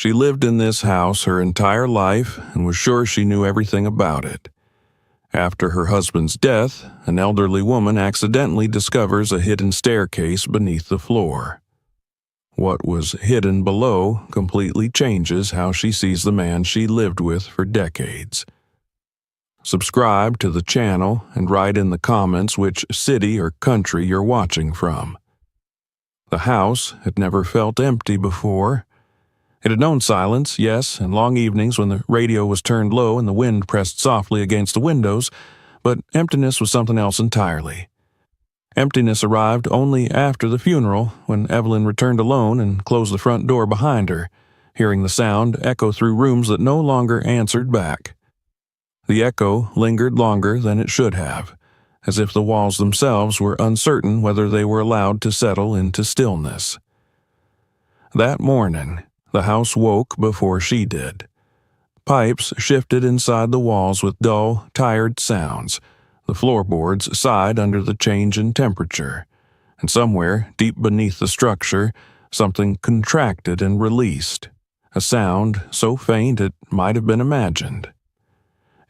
She lived in this house her entire life and was sure she knew everything about it. After her husband's death, an elderly woman accidentally discovers a hidden staircase beneath the floor. What was hidden below completely changes how she sees the man she lived with for decades. Subscribe to the channel and write in the comments which city or country you're watching from. The house had never felt empty before. It had known silence, yes, and long evenings when the radio was turned low and the wind pressed softly against the windows, but emptiness was something else entirely. Emptiness arrived only after the funeral, when Evelyn returned alone and closed the front door behind her, hearing the sound echo through rooms that no longer answered back. The echo lingered longer than it should have, as if the walls themselves were uncertain whether they were allowed to settle into stillness. That morning, the house woke before she did. Pipes shifted inside the walls with dull, tired sounds. The floorboards sighed under the change in temperature, and somewhere, deep beneath the structure, something contracted and released, a sound so faint it might have been imagined.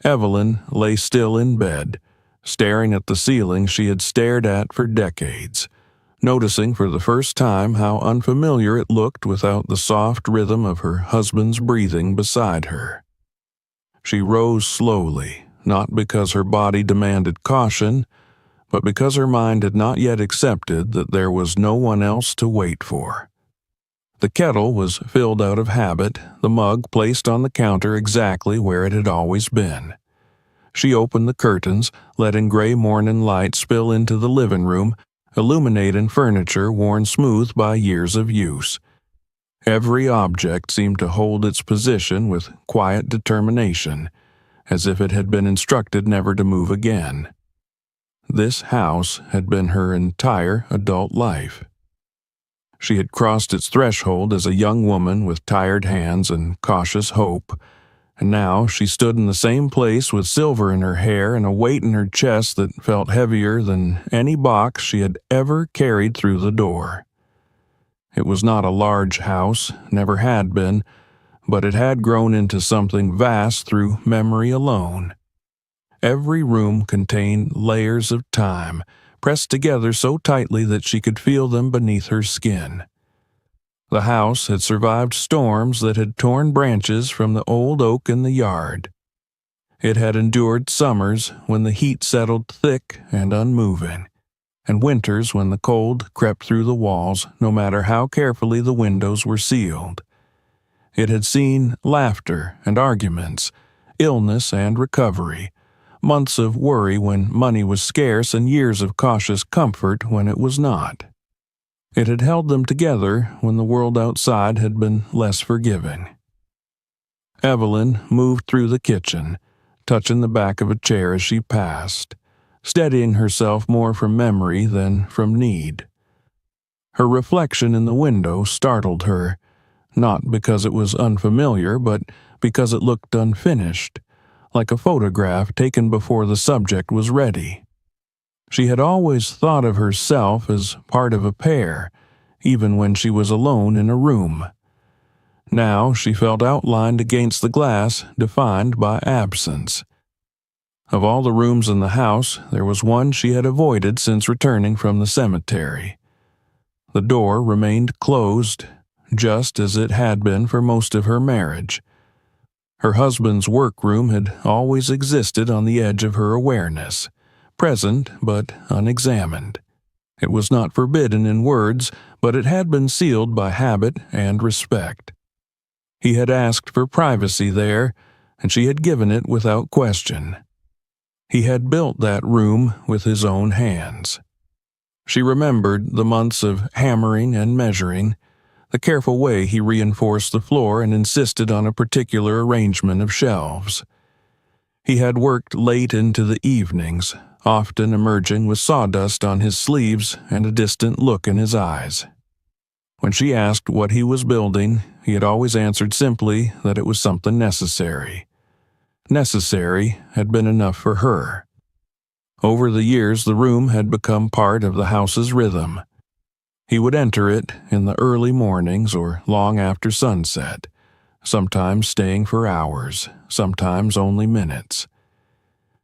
Evelyn lay still in bed, staring at the ceiling she had stared at for decades, noticing for the first time how unfamiliar it looked without the soft rhythm of her husband's breathing beside her. She rose slowly, not because her body demanded caution, but because her mind had not yet accepted that there was no one else to wait for. The kettle was filled out of habit, the mug placed on the counter exactly where it had always been. She opened the curtains, letting gray morning light spill into the living room, illuminating furniture worn smooth by years of use. Every object seemed to hold its position with quiet determination, as if it had been instructed never to move again. This house had been her entire adult life. She had crossed its threshold as a young woman with tired hands and cautious hope, and now she stood in the same place with silver in her hair and a weight in her chest that felt heavier than any box she had ever carried through the door. It was not a large house, never had been, but it had grown into something vast through memory alone. Every room contained layers of time, pressed together so tightly that she could feel them beneath her skin. The house had survived storms that had torn branches from the old oak in the yard. It had endured summers when the heat settled thick and unmoving, and winters when the cold crept through the walls, no matter how carefully the windows were sealed. It had seen laughter and arguments, illness and recovery, months of worry when money was scarce and years of cautious comfort when it was not. It had held them together when the world outside had been less forgiving. Evelyn moved through the kitchen, touching the back of a chair as she passed, steadying herself more from memory than from need. Her reflection in the window startled her, not because it was unfamiliar, but because it looked unfinished, like a photograph taken before the subject was ready. She had always thought of herself as part of a pair, even when she was alone in a room. Now she felt outlined against the glass, defined by absence. Of all the rooms in the house, there was one she had avoided since returning from the cemetery. The door remained closed, just as it had been for most of her marriage. Her husband's workroom had always existed on the edge of her awareness, present but unexamined. It was not forbidden in words, but it had been sealed by habit and respect. He had asked for privacy there, and she had given it without question. He had built that room with his own hands. She remembered the months of hammering and measuring, the careful way he reinforced the floor and insisted on a particular arrangement of shelves. He had worked late into the evenings, often emerging with sawdust on his sleeves and a distant look in his eyes. When she asked what he was building, he had always answered simply that it was something necessary. Necessary had been enough for her. Over the years, the room had become part of the house's rhythm. He would enter it in the early mornings or long after sunset, sometimes staying for hours, sometimes only minutes.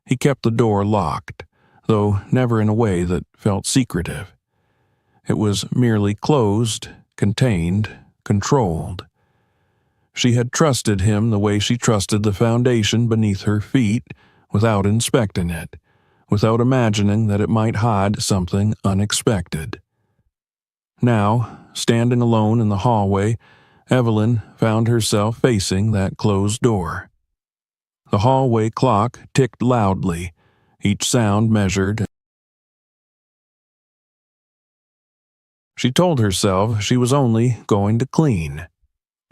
He kept the door locked, though never in a way that felt secretive. It was merely closed, contained, controlled. She had trusted him the way she trusted the foundation beneath her feet, without inspecting it, without imagining that it might hide something unexpected. Now, standing alone in the hallway, Evelyn found herself facing that closed door. The hallway clock ticked loudly, each sound measured. She told herself she was only going to clean.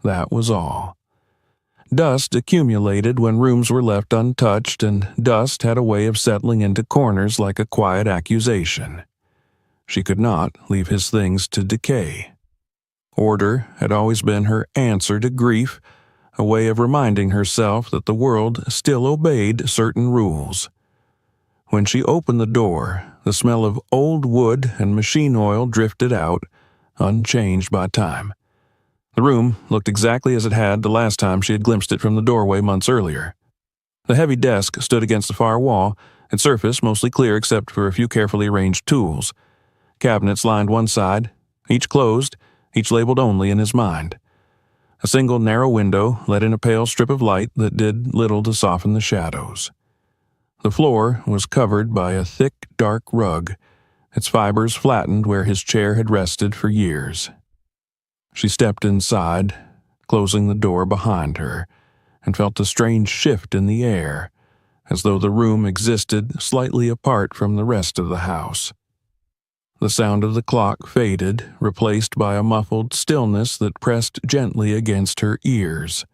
That was all. Dust accumulated when rooms were left untouched, and dust had a way of settling into corners like a quiet accusation. She could not leave his things to decay. Order had always been her answer to grief, a way of reminding herself that the world still obeyed certain rules. When she opened the door, the smell of old wood and machine oil drifted out, unchanged by time. The room looked exactly as it had the last time she had glimpsed it from the doorway months earlier. The heavy desk stood against the far wall, its surface mostly clear except for a few carefully arranged tools. Cabinets lined one side, each closed, each labeled only in his mind. A single narrow window let in a pale strip of light that did little to soften the shadows. The floor was covered by a thick, dark rug, its fibers flattened where his chair had rested for years. She stepped inside, closing the door behind her, and felt a strange shift in the air, as though the room existed slightly apart from the rest of the house. The sound of the clock faded, replaced by a muffled stillness that pressed gently against her ears.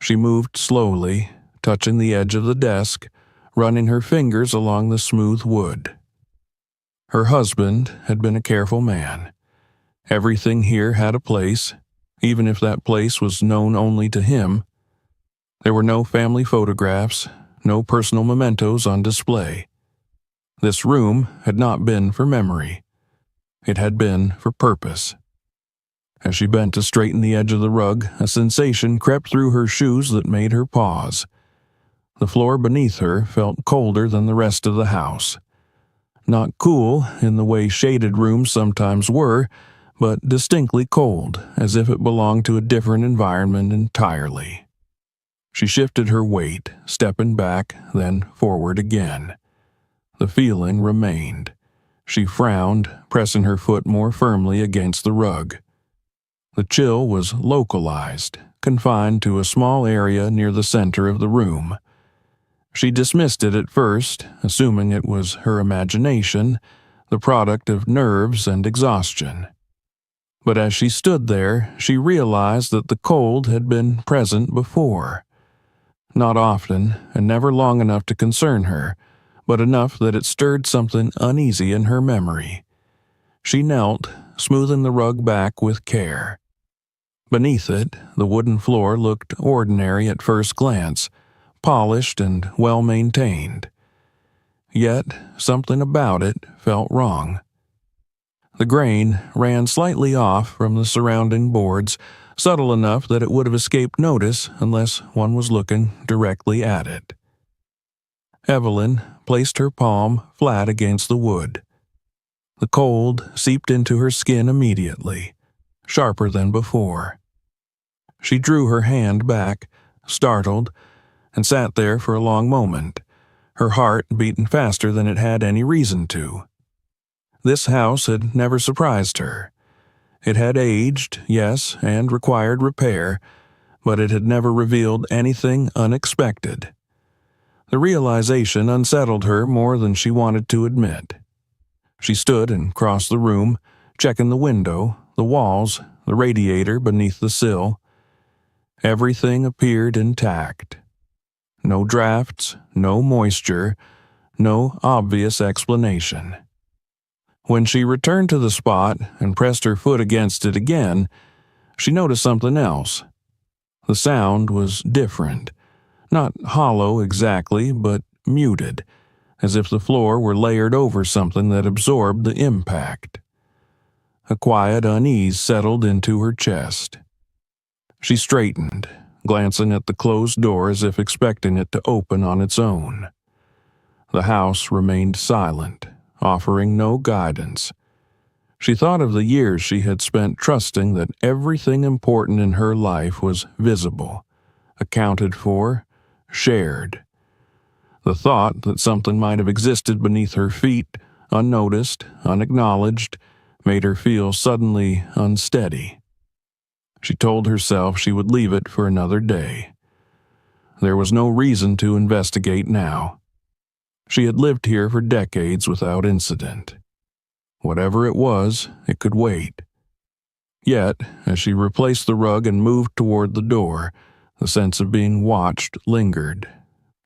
She moved slowly, touching the edge of the desk, running her fingers along the smooth wood. Her husband had been a careful man. Everything here had a place, even if that place was known only to him. There were no family photographs, no personal mementos on display. This room had not been for memory. It had been for purpose. As she bent to straighten the edge of the rug, a sensation crept through her shoes that made her pause. The floor beneath her felt colder than the rest of the house. Not cool in the way shaded rooms sometimes were, but distinctly cold, as if it belonged to a different environment entirely. She shifted her weight, stepping back, then forward again. The feeling remained. She frowned, pressing her foot more firmly against the rug. The chill was localized, confined to a small area near the center of the room. She dismissed it at first, assuming it was her imagination, the product of nerves and exhaustion. But as she stood there, she realized that the cold had been present before. Not often, and never long enough to concern her, but enough that it stirred something uneasy in her memory. She knelt, smoothing the rug back with care. Beneath it, the wooden floor looked ordinary at first glance, polished and well-maintained. Yet, something about it felt wrong. The grain ran slightly off from the surrounding boards, subtle enough that it would have escaped notice unless one was looking directly at it. Evelyn placed her palm flat against the wood. The cold seeped into her skin immediately, sharper than before. She drew her hand back, startled, and sat there for a long moment, her heart beating faster than it had any reason to. This house had never surprised her. It had aged, yes, and required repair, but it had never revealed anything unexpected. The realization unsettled her more than she wanted to admit. She stood and crossed the room, checking the window, the walls, the radiator beneath the sill. Everything appeared intact. No drafts, no moisture, no obvious explanation. When she returned to the spot and pressed her foot against it again, she noticed something else. The sound was different. Not hollow exactly, but muted, as if the floor were layered over something that absorbed the impact. A quiet unease settled into her chest. She straightened, glancing at the closed door as if expecting it to open on its own. The house remained silent, offering no guidance. She thought of the years she had spent trusting that everything important in her life was visible, accounted for, shared. The thought that something might have existed beneath her feet, unnoticed, unacknowledged, made her feel suddenly unsteady. She told herself she would leave it for another day. There was no reason to investigate now. She had lived here for decades without incident. Whatever it was, it could wait. Yet, as she replaced the rug and moved toward the door, the sense of being watched lingered,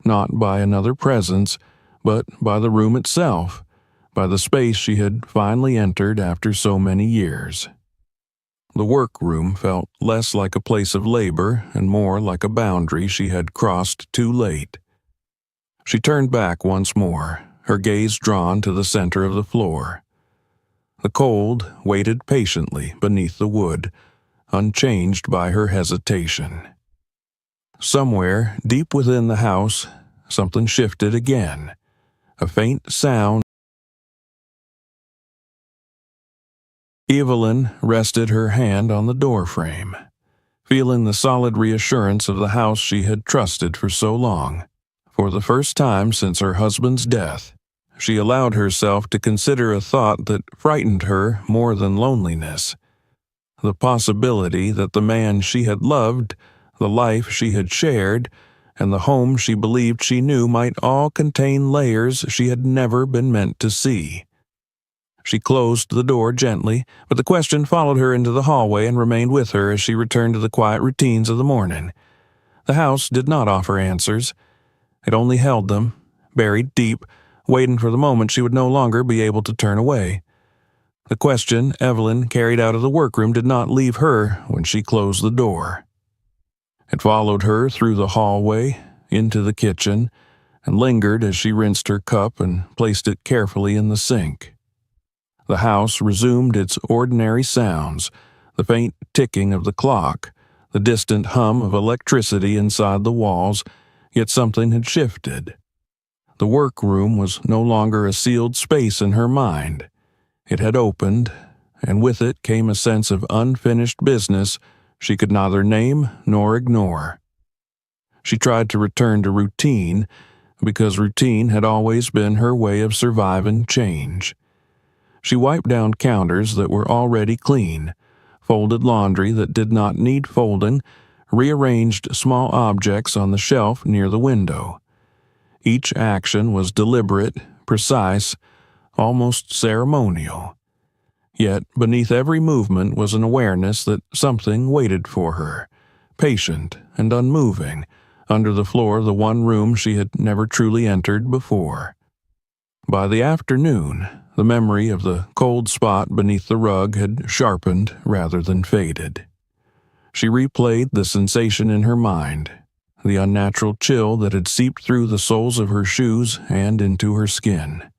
not by another presence, but by the room itself, by the space she had finally entered after so many years. The workroom felt less like a place of labor and more like a boundary she had crossed too late. She turned back once more, her gaze drawn to the center of the floor. The cold waited patiently beneath the wood, unchanged by her hesitation. Somewhere, deep within the house, something shifted again. A faint sound. Evelyn rested her hand on the doorframe, feeling the solid reassurance of the house she had trusted for so long. For the first time since her husband's death, she allowed herself to consider a thought that frightened her more than loneliness. The possibility that the man she had loved, the life she had shared, and the home she believed she knew might all contain layers she had never been meant to see. She closed the door gently, but the question followed her into the hallway and remained with her as she returned to the quiet routines of the morning. The house did not offer answers. It only held them, buried deep, waiting for the moment she would no longer be able to turn away. The question Evelyn carried out of the workroom did not leave her when she closed the door. It followed her through the hallway, into the kitchen, and lingered as she rinsed her cup and placed it carefully in the sink. The house resumed its ordinary sounds, the faint ticking of the clock, the distant hum of electricity inside the walls, yet something had shifted. The workroom was no longer a sealed space in her mind. It had opened, and with it came a sense of unfinished business she could neither name nor ignore. She tried to return to routine, because routine had always been her way of surviving change. She wiped down counters that were already clean, folded laundry that did not need folding, rearranged small objects on the shelf near the window. Each action was deliberate, precise, almost ceremonial. Yet beneath every movement was an awareness that something waited for her, patient and unmoving, under the floor of the one room she had never truly entered before. By the afternoon, the memory of the cold spot beneath the rug had sharpened rather than faded. She replayed the sensation in her mind, the unnatural chill that had seeped through the soles of her shoes and into her skin.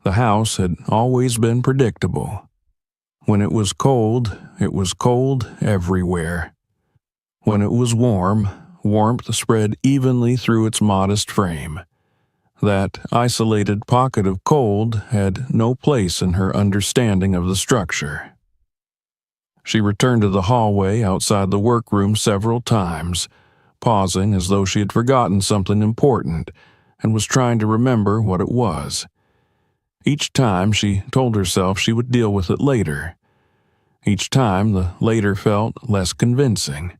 The house had always been predictable. When it was cold everywhere. When it was warm, warmth spread evenly through its modest frame. That isolated pocket of cold had no place in her understanding of the structure. She returned to the hallway outside the workroom several times, pausing as though she had forgotten something important and was trying to remember what it was. Each time she told herself she would deal with it later. Each time the later felt less convincing.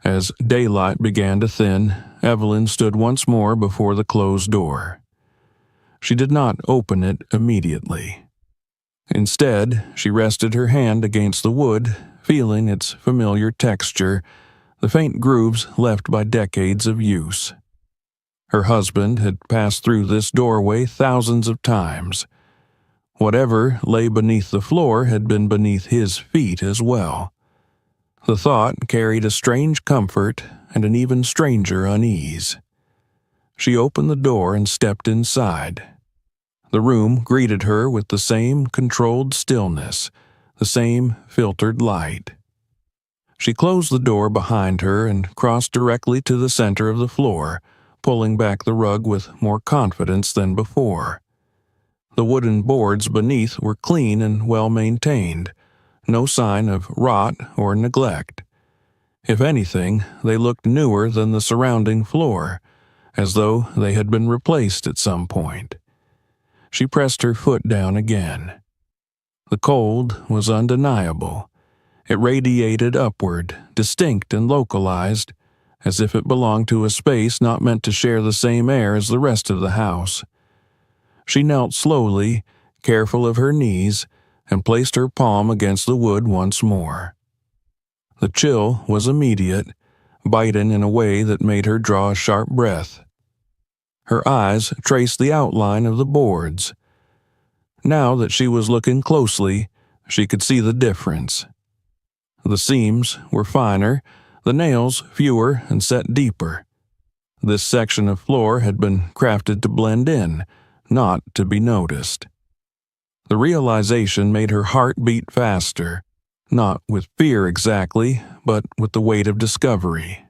As daylight began to thin, Evelyn stood once more before the closed door. She did not open it immediately. Instead, she rested her hand against the wood, feeling its familiar texture, the faint grooves left by decades of use. Her husband had passed through this doorway thousands of times. Whatever lay beneath the floor had been beneath his feet as well. The thought carried a strange comfort and an even stranger unease. She opened the door and stepped inside. The room greeted her with the same controlled stillness, the same filtered light. She closed the door behind her and crossed directly to the center of the floor, pulling back the rug with more confidence than before. The wooden boards beneath were clean and well maintained, no sign of rot or neglect. If anything, they looked newer than the surrounding floor, as though they had been replaced at some point. She pressed her foot down again. The cold was undeniable. It radiated upward, distinct and localized, as if it belonged to a space not meant to share the same air as the rest of the house. She knelt slowly, careful of her knees, and placed her palm against the wood once more. The chill was immediate, biting in a way that made her draw a sharp breath. Her eyes traced the outline of the boards. Now that she was looking closely, she could see the difference. The seams were finer, the nails fewer and set deeper. This section of floor had been crafted to blend in, not to be noticed. The realization made her heart beat faster, not with fear exactly, but with the weight of discovery.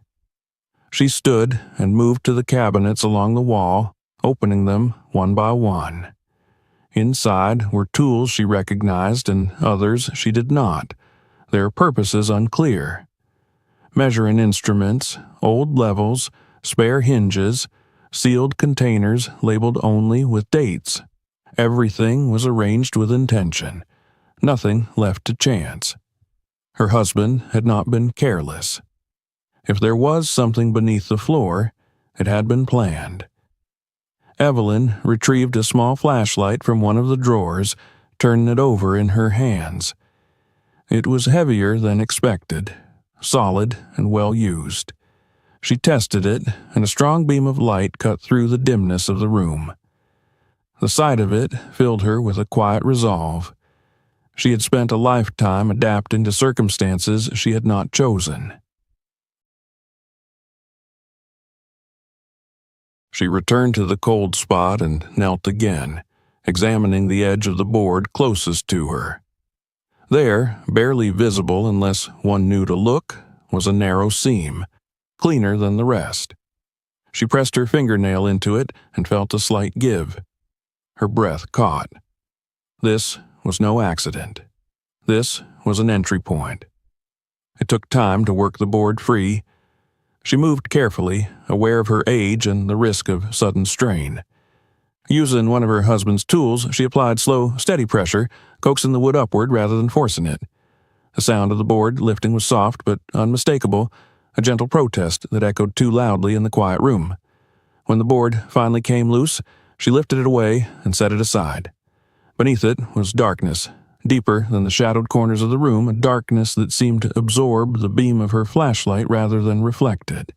She stood and moved to the cabinets along the wall, opening them one by one. Inside were tools she recognized and others she did not, their purposes unclear. Measuring instruments, old levels, spare hinges, sealed containers labeled only with dates. Everything was arranged with intention, nothing left to chance. Her husband had not been careless. If there was something beneath the floor, it had been planned. Evelyn retrieved a small flashlight from one of the drawers, turning it over in her hands. It was heavier than expected, solid and well used. She tested it, and a strong beam of light cut through the dimness of the room. The sight of it filled her with a quiet resolve. She had spent a lifetime adapting to circumstances she had not chosen. She returned to the cold spot and knelt again, examining the edge of the board closest to her. There, barely visible unless one knew to look, was a narrow seam, cleaner than the rest. She pressed her fingernail into it and felt a slight give. Her breath caught. This was no accident. This was an entry point. It took time to work the board free. She moved carefully, aware of her age and the risk of sudden strain. Using one of her husband's tools, she applied slow, steady pressure, coaxing the wood upward rather than forcing it. The sound of the board lifting was soft but unmistakable, a gentle protest that echoed too loudly in the quiet room. When the board finally came loose, she lifted it away and set it aside. Beneath it was darkness, deeper than the shadowed corners of the room, a darkness that seemed to absorb the beam of her flashlight rather than reflect it.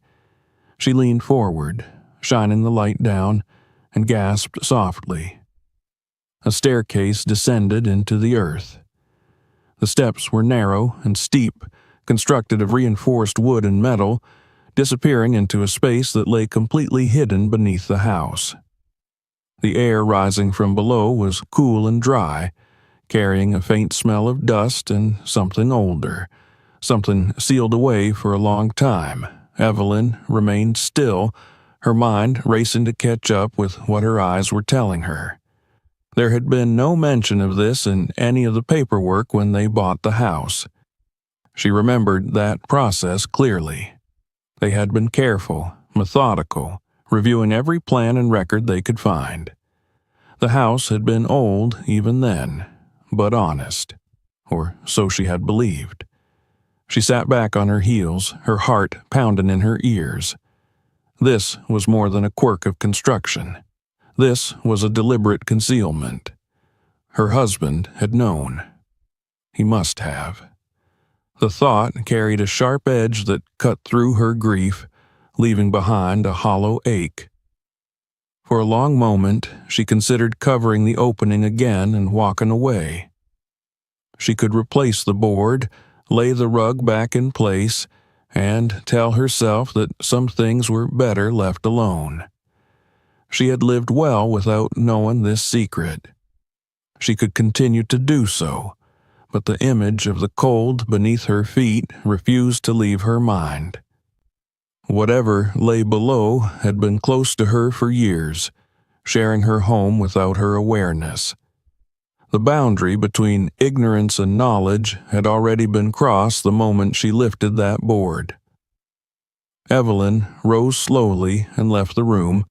She leaned forward, shining the light down, and gasped softly. A staircase descended into the earth. The steps were narrow and steep, constructed of reinforced wood and metal, disappearing into a space that lay completely hidden beneath the house. The air rising from below was cool and dry, carrying a faint smell of dust and something older, something sealed away for a long time. Evelyn remained still, her mind racing to catch up with what her eyes were telling her. There had been no mention of this in any of the paperwork when they bought the house. She remembered that process clearly. They had been careful, methodical, reviewing every plan and record they could find. The house had been old even then, but honest, or so she had believed. She sat back on her heels, her heart pounding in her ears. This was more than a quirk of construction. This was a deliberate concealment. Her husband had known. He must have. The thought carried a sharp edge that cut through her grief, leaving behind a hollow ache. For a long moment, she considered covering the opening again and walking away. She could replace the board, lay the rug back in place, and tell herself that some things were better left alone. She had lived well without knowing this secret. She could continue to do so, but the image of the cold beneath her feet refused to leave her mind. Whatever lay below had been close to her for years, sharing her home without her awareness. The boundary between ignorance and knowledge had already been crossed the moment she lifted that board. Evelyn rose slowly and left the room,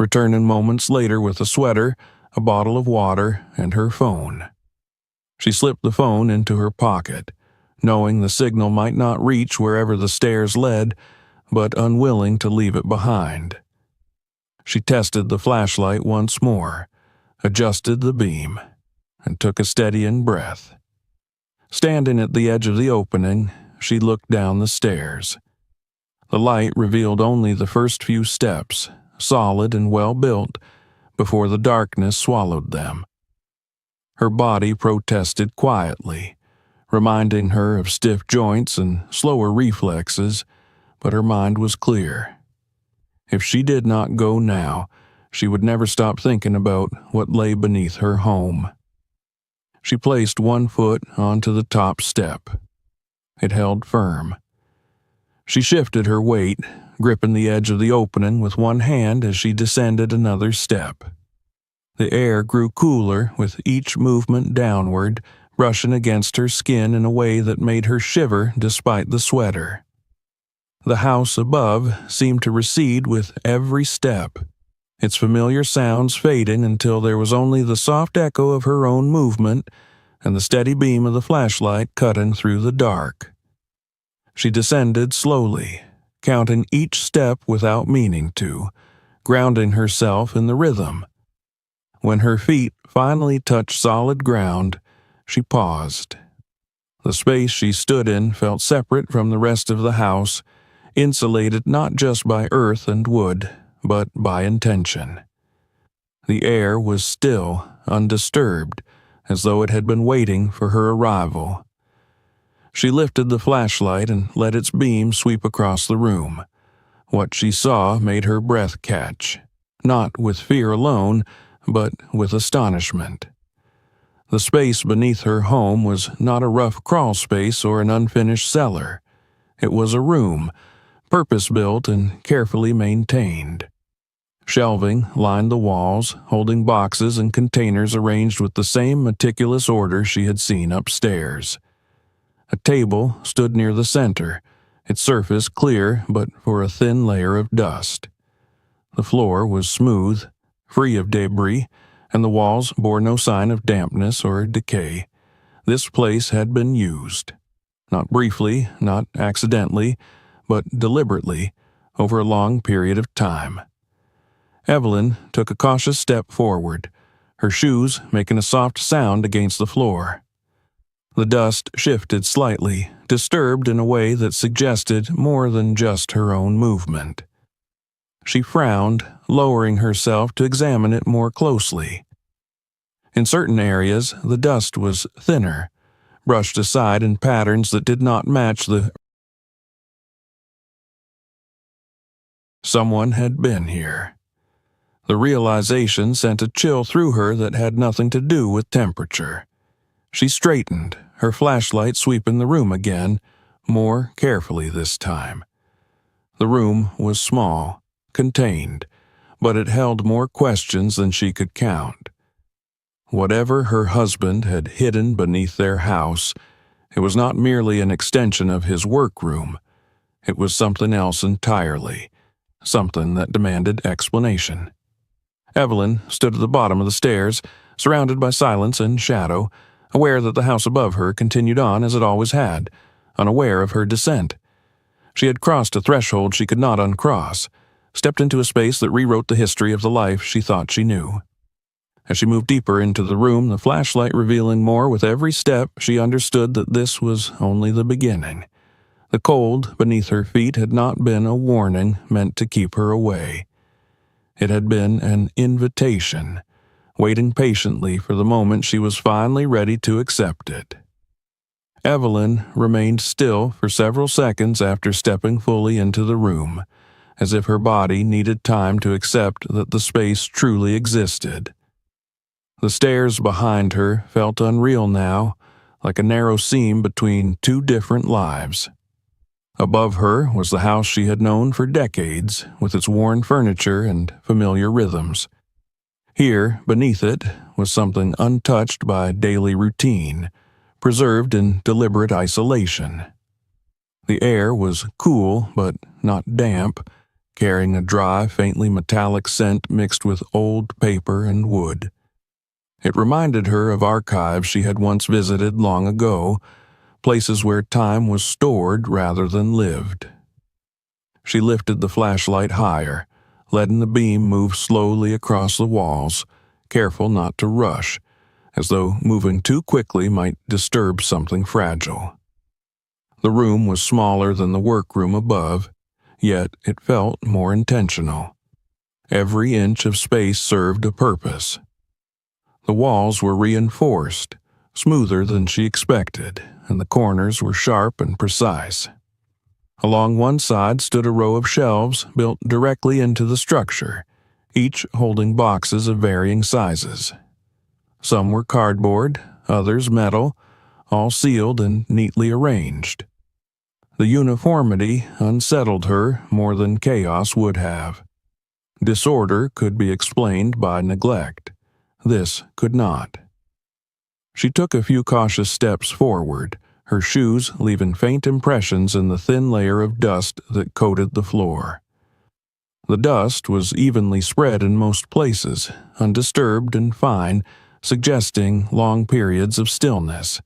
returning moments later with a sweater, a bottle of water, and her phone. She slipped the phone into her pocket, knowing the signal might not reach wherever the stairs led, but unwilling to leave it behind. She tested the flashlight once more, adjusted the beam, and took a steadying breath. Standing at the edge of the opening, she looked down the stairs. The light revealed only the first few steps, solid and well-built, before the darkness swallowed them. Her body protested quietly, reminding her of stiff joints and slower reflexes, but her mind was clear. If she did not go now, she would never stop thinking about what lay beneath her home. She placed one foot onto the top step. It held firm. She shifted her weight, gripping the edge of the opening with one hand as she descended another step. The air grew cooler with each movement downward, brushing against her skin in a way that made her shiver despite the sweater. The house above seemed to recede with every step, its familiar sounds fading until there was only the soft echo of her own movement and the steady beam of the flashlight cutting through the dark. She descended slowly, counting each step without meaning to, grounding herself in the rhythm. When her feet finally touched solid ground, she paused. The space she stood in felt separate from the rest of the house, insulated not just by earth and wood, but by intention. The air was still, undisturbed, as though it had been waiting for her arrival. She lifted the flashlight and let its beam sweep across the room. What she saw made her breath catch, not with fear alone, but with astonishment. The space beneath her home was not a rough crawl space or an unfinished cellar. It was a room, purpose-built and carefully maintained. Shelving lined the walls, holding boxes and containers arranged with the same meticulous order she had seen upstairs. A table stood near the center, its surface clear but for a thin layer of dust. The floor was smooth, free of debris, and the walls bore no sign of dampness or decay. This place had been used. Not briefly, not accidentally, but deliberately, over a long period of time. Evelyn took a cautious step forward, her shoes making a soft sound against the floor. The dust shifted slightly, disturbed in a way that suggested more than just her own movement. She frowned, lowering herself to examine it more closely. In certain areas, the dust was thinner, brushed aside in patterns that did not match the. Someone had been here. The realization sent a chill through her that had nothing to do with temperature. She straightened, her flashlight sweeping the room again, more carefully this time. The room was small, contained, but it held more questions than she could count. Whatever her husband had hidden beneath their house, it was not merely an extension of his workroom. It was something else entirely, something that demanded explanation. Evelyn stood at the bottom of the stairs, surrounded by silence and shadow, aware that the house above her continued on as it always had, unaware of her descent. She had crossed a threshold she could not uncross, stepped into a space that rewrote the history of the life she thought she knew. As she moved deeper into the room, the flashlight revealing more with every step, she understood that this was only the beginning. The cold beneath her feet had not been a warning meant to keep her away. It had been an invitation, waiting patiently for the moment she was finally ready to accept it. Evelyn remained still for several seconds after stepping fully into the room, as if her body needed time to accept that the space truly existed. The stairs behind her felt unreal now, like a narrow seam between two different lives. Above her was the house she had known for decades, with its worn furniture and familiar rhythms. Here, beneath it, was something untouched by daily routine, preserved in deliberate isolation. The air was cool, but not damp, carrying a dry, faintly metallic scent mixed with old paper and wood. It reminded her of archives she had once visited long ago, places where time was stored rather than lived. She lifted the flashlight higher, letting the beam move slowly across the walls, careful not to rush, as though moving too quickly might disturb something fragile. The room was smaller than the workroom above, yet it felt more intentional. Every inch of space served a purpose. The walls were reinforced, smoother than she expected, and the corners were sharp and precise. Along one side stood a row of shelves built directly into the structure, each holding boxes of varying sizes. Some were cardboard, others metal, all sealed and neatly arranged. The uniformity unsettled her more than chaos would have. Disorder could be explained by neglect. This could not. She took a few cautious steps forward, her shoes leaving faint impressions in the thin layer of dust that coated the floor. The dust was evenly spread in most places, undisturbed and fine, suggesting long periods of stillness.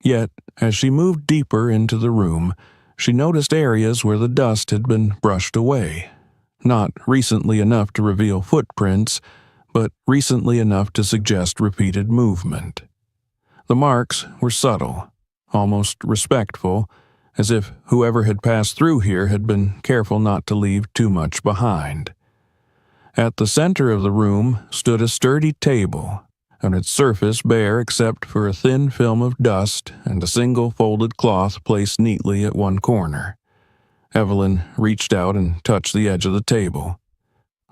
Yet, as she moved deeper into the room, she noticed areas where the dust had been brushed away, not recently enough to reveal footprints, but recently enough to suggest repeated movement. The marks were subtle, almost respectful, as if whoever had passed through here had been careful not to leave too much behind. At the center of the room stood a sturdy table, on its surface bare except for a thin film of dust and a single folded cloth placed neatly at one corner. Evelyn reached out and touched the edge of the table.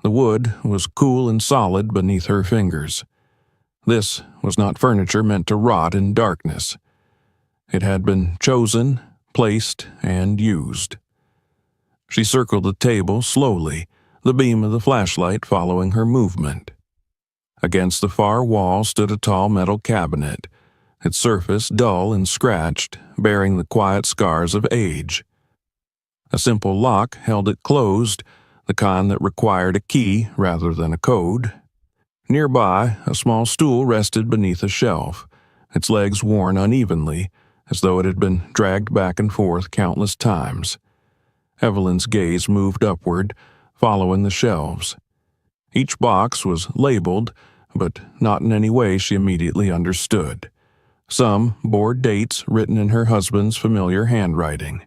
The wood was cool and solid beneath her fingers. This was not furniture meant to rot in darkness. It had been chosen, placed, and used. She circled the table slowly, the beam of the flashlight following her movement. Against the far wall stood a tall metal cabinet, its surface dull and scratched, bearing the quiet scars of age. A simple lock held it closed, the kind that required a key rather than a code. Nearby, a small stool rested beneath a shelf, its legs worn unevenly, as though it had been dragged back and forth countless times. Evelyn's gaze moved upward, following the shelves. Each box was labeled, but not in any way she immediately understood. Some bore dates written in her husband's familiar handwriting.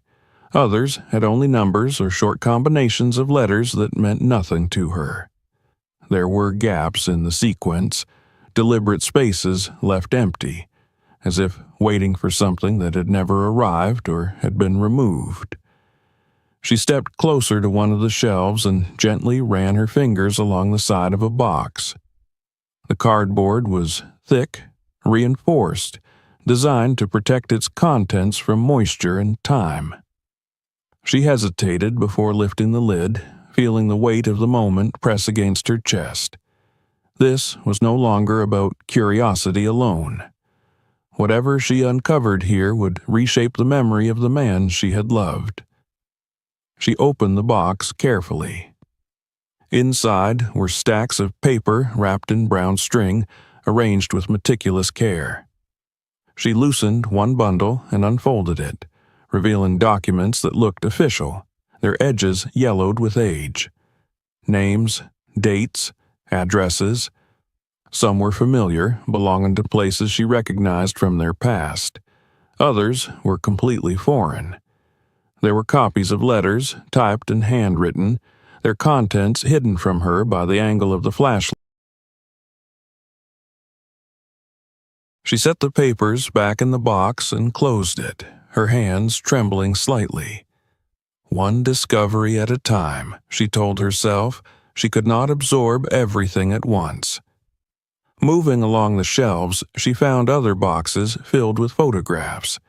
Others had only numbers or short combinations of letters that meant nothing to her. There were gaps in the sequence, deliberate spaces left empty, as if waiting for something that had never arrived or had been removed. She stepped closer to one of the shelves and gently ran her fingers along the side of a box. The cardboard was thick, reinforced, designed to protect its contents from moisture and time. She hesitated before lifting the lid, feeling the weight of the moment press against her chest. This was no longer about curiosity alone. Whatever she uncovered here would reshape the memory of the man she had loved. She opened the box carefully. Inside were stacks of paper wrapped in brown string, arranged with meticulous care. She loosened one bundle and unfolded it, revealing documents that looked official, their edges yellowed with age. Names, dates, addresses. Some were familiar, belonging to places she recognized from their past. Others were completely foreign. There were copies of letters, typed and handwritten, their contents hidden from her by the angle of the flashlight. She set the papers back in the box and closed it, her hands trembling slightly. One discovery at a time, she told herself. She could not absorb everything at once. Moving along the shelves, she found other boxes filled with photographs.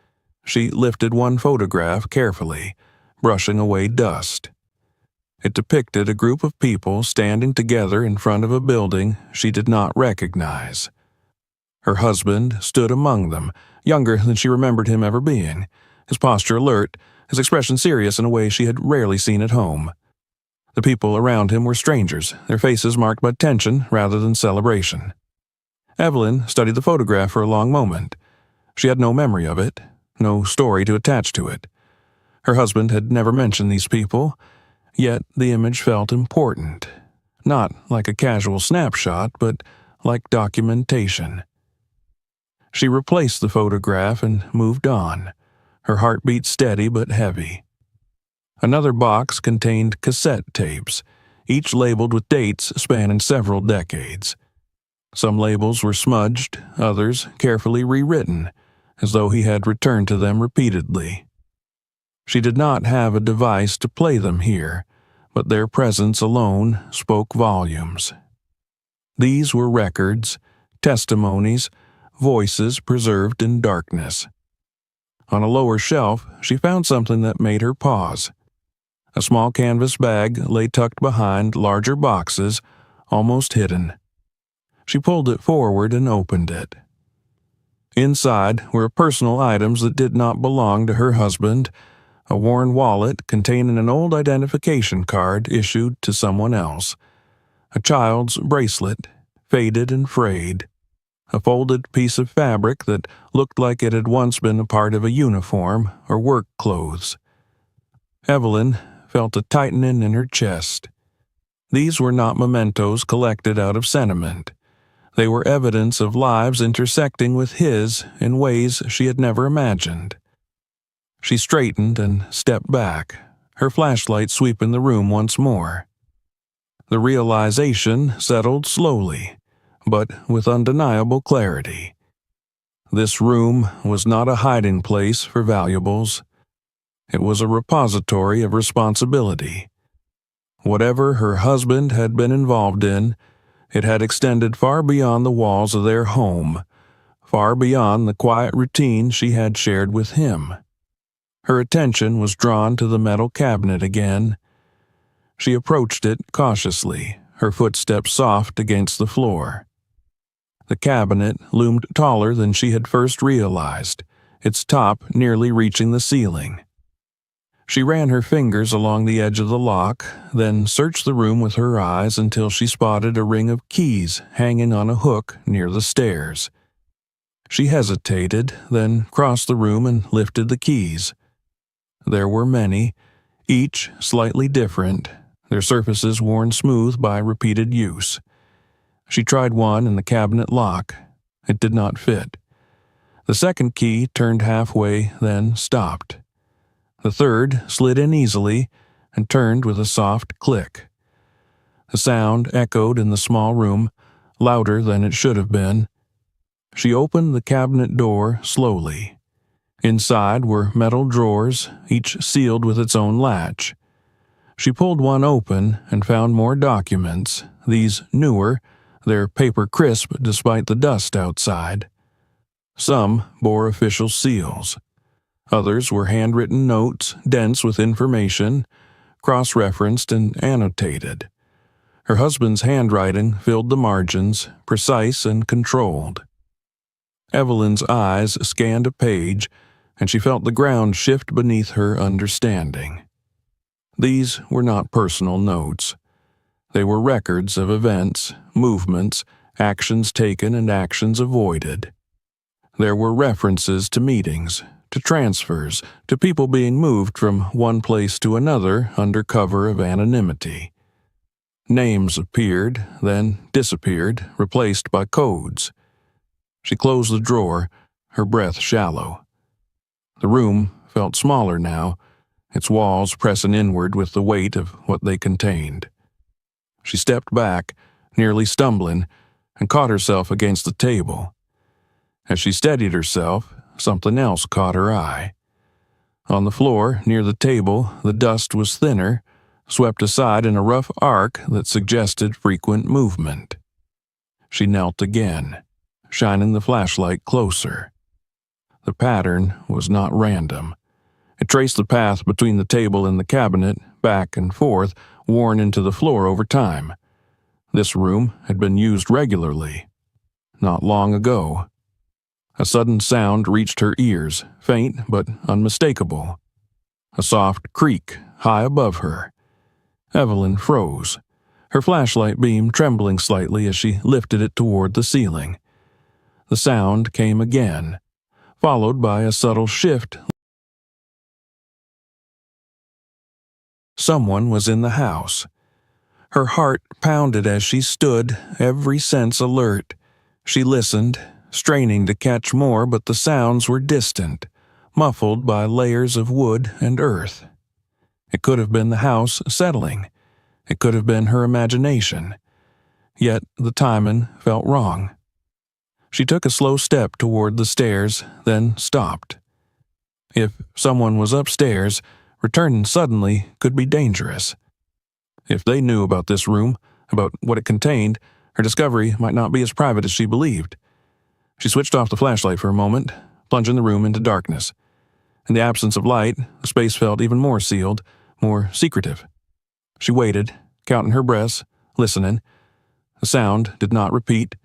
She lifted one photograph carefully, brushing away dust. It depicted a group of people standing together in front of a building she did not recognize. Her husband stood among them, younger than she remembered him ever being, his posture alert, his expression serious in a way she had rarely seen at home. The people around him were strangers, their faces marked by tension rather than celebration. Evelyn studied the photograph for a long moment. She had no memory of it, no story to attach to it. Her husband had never mentioned these people, yet the image felt important, not like a casual snapshot, but like documentation. She replaced the photograph and moved on, her heartbeat steady but heavy. Another box contained cassette tapes, each labeled with dates spanning several decades. Some labels were smudged, others carefully rewritten, as though he had returned to them repeatedly. She did not have a device to play them here, but their presence alone spoke volumes. These were records, testimonies, voices preserved in darkness. On a lower shelf, she found something that made her pause. A small canvas bag lay tucked behind larger boxes, almost hidden. She pulled it forward and opened it. Inside were personal items that did not belong to her husband, a worn wallet containing an old identification card issued to someone else, a child's bracelet, faded and frayed, a folded piece of fabric that looked like it had once been a part of a uniform or work clothes. Evelyn felt a tightening in her chest. These were not mementos collected out of sentiment. They were evidence of lives intersecting with his in ways she had never imagined. She straightened and stepped back, her flashlight sweeping the room once more. The realization settled slowly, but with undeniable clarity. This room was not a hiding place for valuables. It was a repository of responsibility. Whatever her husband had been involved in, it had extended far beyond the walls of their home, far beyond the quiet routine she had shared with him. Her attention was drawn to the metal cabinet again. She approached it cautiously, her footsteps soft against the floor. The cabinet loomed taller than she had first realized, its top nearly reaching the ceiling. She ran her fingers along the edge of the lock, then searched the room with her eyes until she spotted a ring of keys hanging on a hook near the stairs. She hesitated, then crossed the room and lifted the keys. There were many, each slightly different, their surfaces worn smooth by repeated use. She tried one in the cabinet lock. It did not fit. The second key turned halfway, then stopped. The third slid in easily and turned with a soft click. The sound echoed in the small room, louder than it should have been. She opened the cabinet door slowly. Inside were metal drawers, each sealed with its own latch. She pulled one open and found more documents, these newer, their paper crisp despite the dust outside. Some bore official seals. Others were handwritten notes, dense with information, cross-referenced and annotated. Her husband's handwriting filled the margins, precise and controlled. Evelyn's eyes scanned a page, and she felt the ground shift beneath her understanding. These were not personal notes. They were records of events, movements, actions taken and actions avoided. There were references to meetings, to transfers, to people being moved from one place to another under cover of anonymity. Names appeared, then disappeared, replaced by codes. She closed the drawer, her breath shallow. The room felt smaller now, its walls pressing inward with the weight of what they contained. She stepped back, nearly stumbling, and caught herself against the table. As she steadied herself, something else caught her eye. On the floor, near the table, the dust was thinner, swept aside in a rough arc that suggested frequent movement. She knelt again, shining the flashlight closer. The pattern was not random. It traced the path between the table and the cabinet, back and forth, worn into the floor over time. This room had been used regularly. Not long ago. A sudden sound reached her ears, faint but unmistakable. A soft creak high above her. Evelyn froze, her flashlight beam trembling slightly as she lifted it toward the ceiling. The sound came again, followed by a subtle shift. Someone was in the house. Her heart pounded as she stood, every sense alert. She listened, straining to catch more, but the sounds were distant, muffled by layers of wood and earth. It could have been the house settling. It could have been her imagination. Yet the timing felt wrong. She took a slow step toward the stairs, then stopped. If someone was upstairs, returning suddenly could be dangerous. If they knew about this room, about what it contained, her discovery might not be as private as she believed. She switched off the flashlight for a moment, plunging the room into darkness. In the absence of light, the space felt even more sealed, more secretive. She waited, counting her breaths, listening. The sound did not repeat.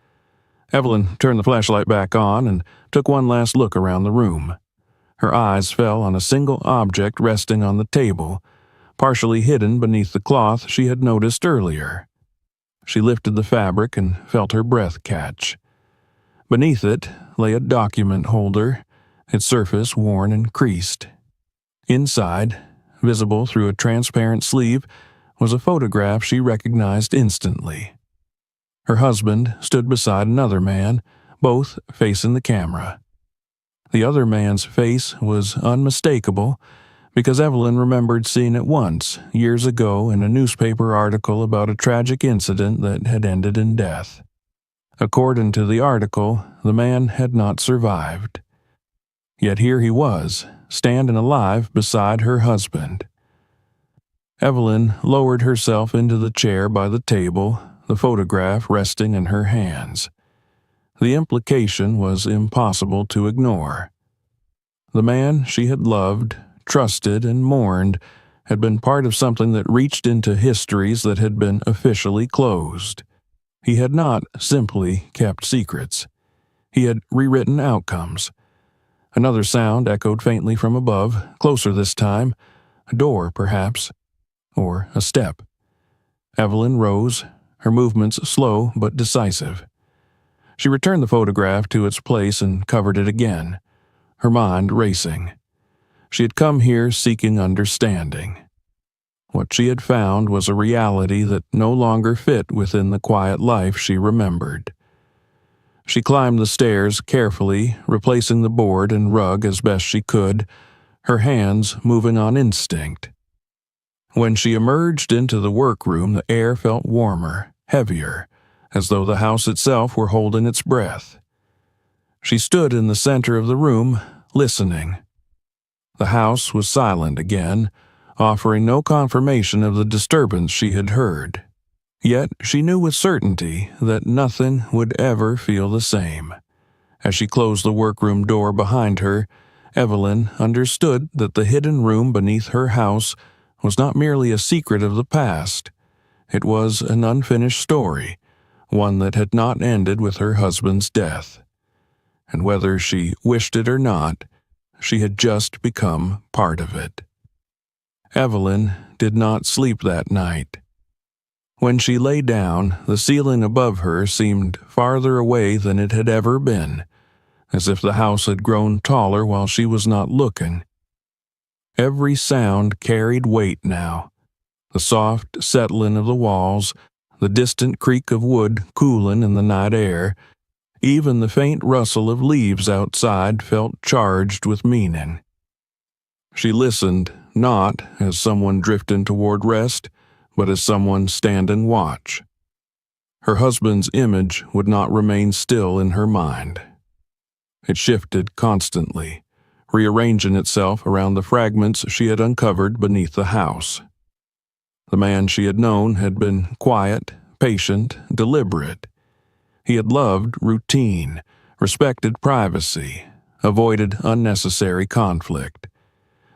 Evelyn turned the flashlight back on and took one last look around the room. Her eyes fell on a single object resting on the table, partially hidden beneath the cloth she had noticed earlier. She lifted the fabric and felt her breath catch. Beneath it lay a document holder, its surface worn and creased. Inside, visible through a transparent sleeve, was a photograph she recognized instantly. Her husband stood beside another man, both facing the camera. The other man's face was unmistakable because Evelyn remembered seeing it once, years ago, in a newspaper article about a tragic incident that had ended in death. According to the article, the man had not survived. Yet here he was, standing alive beside her husband. Evelyn lowered herself into the chair by the table, the photograph resting in her hands. The implication was impossible to ignore. The man she had loved, trusted, and mourned had been part of something that reached into histories that had been officially closed. He had not simply kept secrets. He had rewritten outcomes. Another sound echoed faintly from above, closer this time. A door, perhaps. Or a step. Evelyn rose, her movements slow but decisive. She returned the photograph to its place and covered it again, her mind racing. She had come here seeking understanding. What she had found was a reality that no longer fit within the quiet life she remembered. She climbed the stairs carefully, replacing the board and rug as best she could, her hands moving on instinct. When she emerged into the workroom, the air felt warmer, heavier, as though the house itself were holding its breath. She stood in the center of the room, listening. The house was silent again, offering no confirmation of the disturbance she had heard. Yet she knew with certainty that nothing would ever feel the same. As she closed the workroom door behind her, Evelyn understood that the hidden room beneath her house was not merely a secret of the past. It was an unfinished story, one that had not ended with her husband's death. And whether she wished it or not, she had just become part of it. Evelyn did not sleep that night. When she lay down, the ceiling above her seemed farther away than it had ever been, as if the house had grown taller while she was not looking. Every sound carried weight now. The soft settling of the walls, the distant creak of wood cooling in the night air, even the faint rustle of leaves outside felt charged with meaning. She listened, not as someone drifting toward rest, but as someone standing watch. Her husband's image would not remain still in her mind. It shifted constantly, rearranging itself around the fragments she had uncovered beneath the house. The man she had known had been quiet, patient, deliberate. He had loved routine, respected privacy, avoided unnecessary conflict.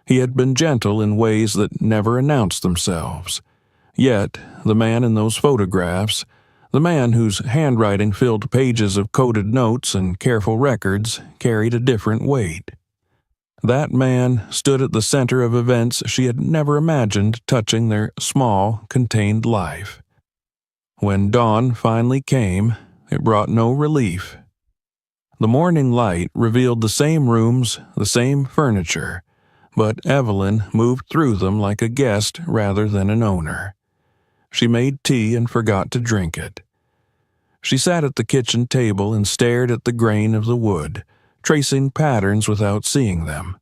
He had been gentle in ways that never announced themselves. Yet, the man in those photographs, the man whose handwriting filled pages of coded notes and careful records, carried a different weight. That man stood at the center of events she had never imagined touching their small, contained life. When dawn finally came, it brought no relief. The morning light revealed the same rooms, the same furniture, but Evelyn moved through them like a guest rather than an owner. She made tea and forgot to drink it. She sat at the kitchen table and stared at the grain of the wood, tracing patterns without seeing them.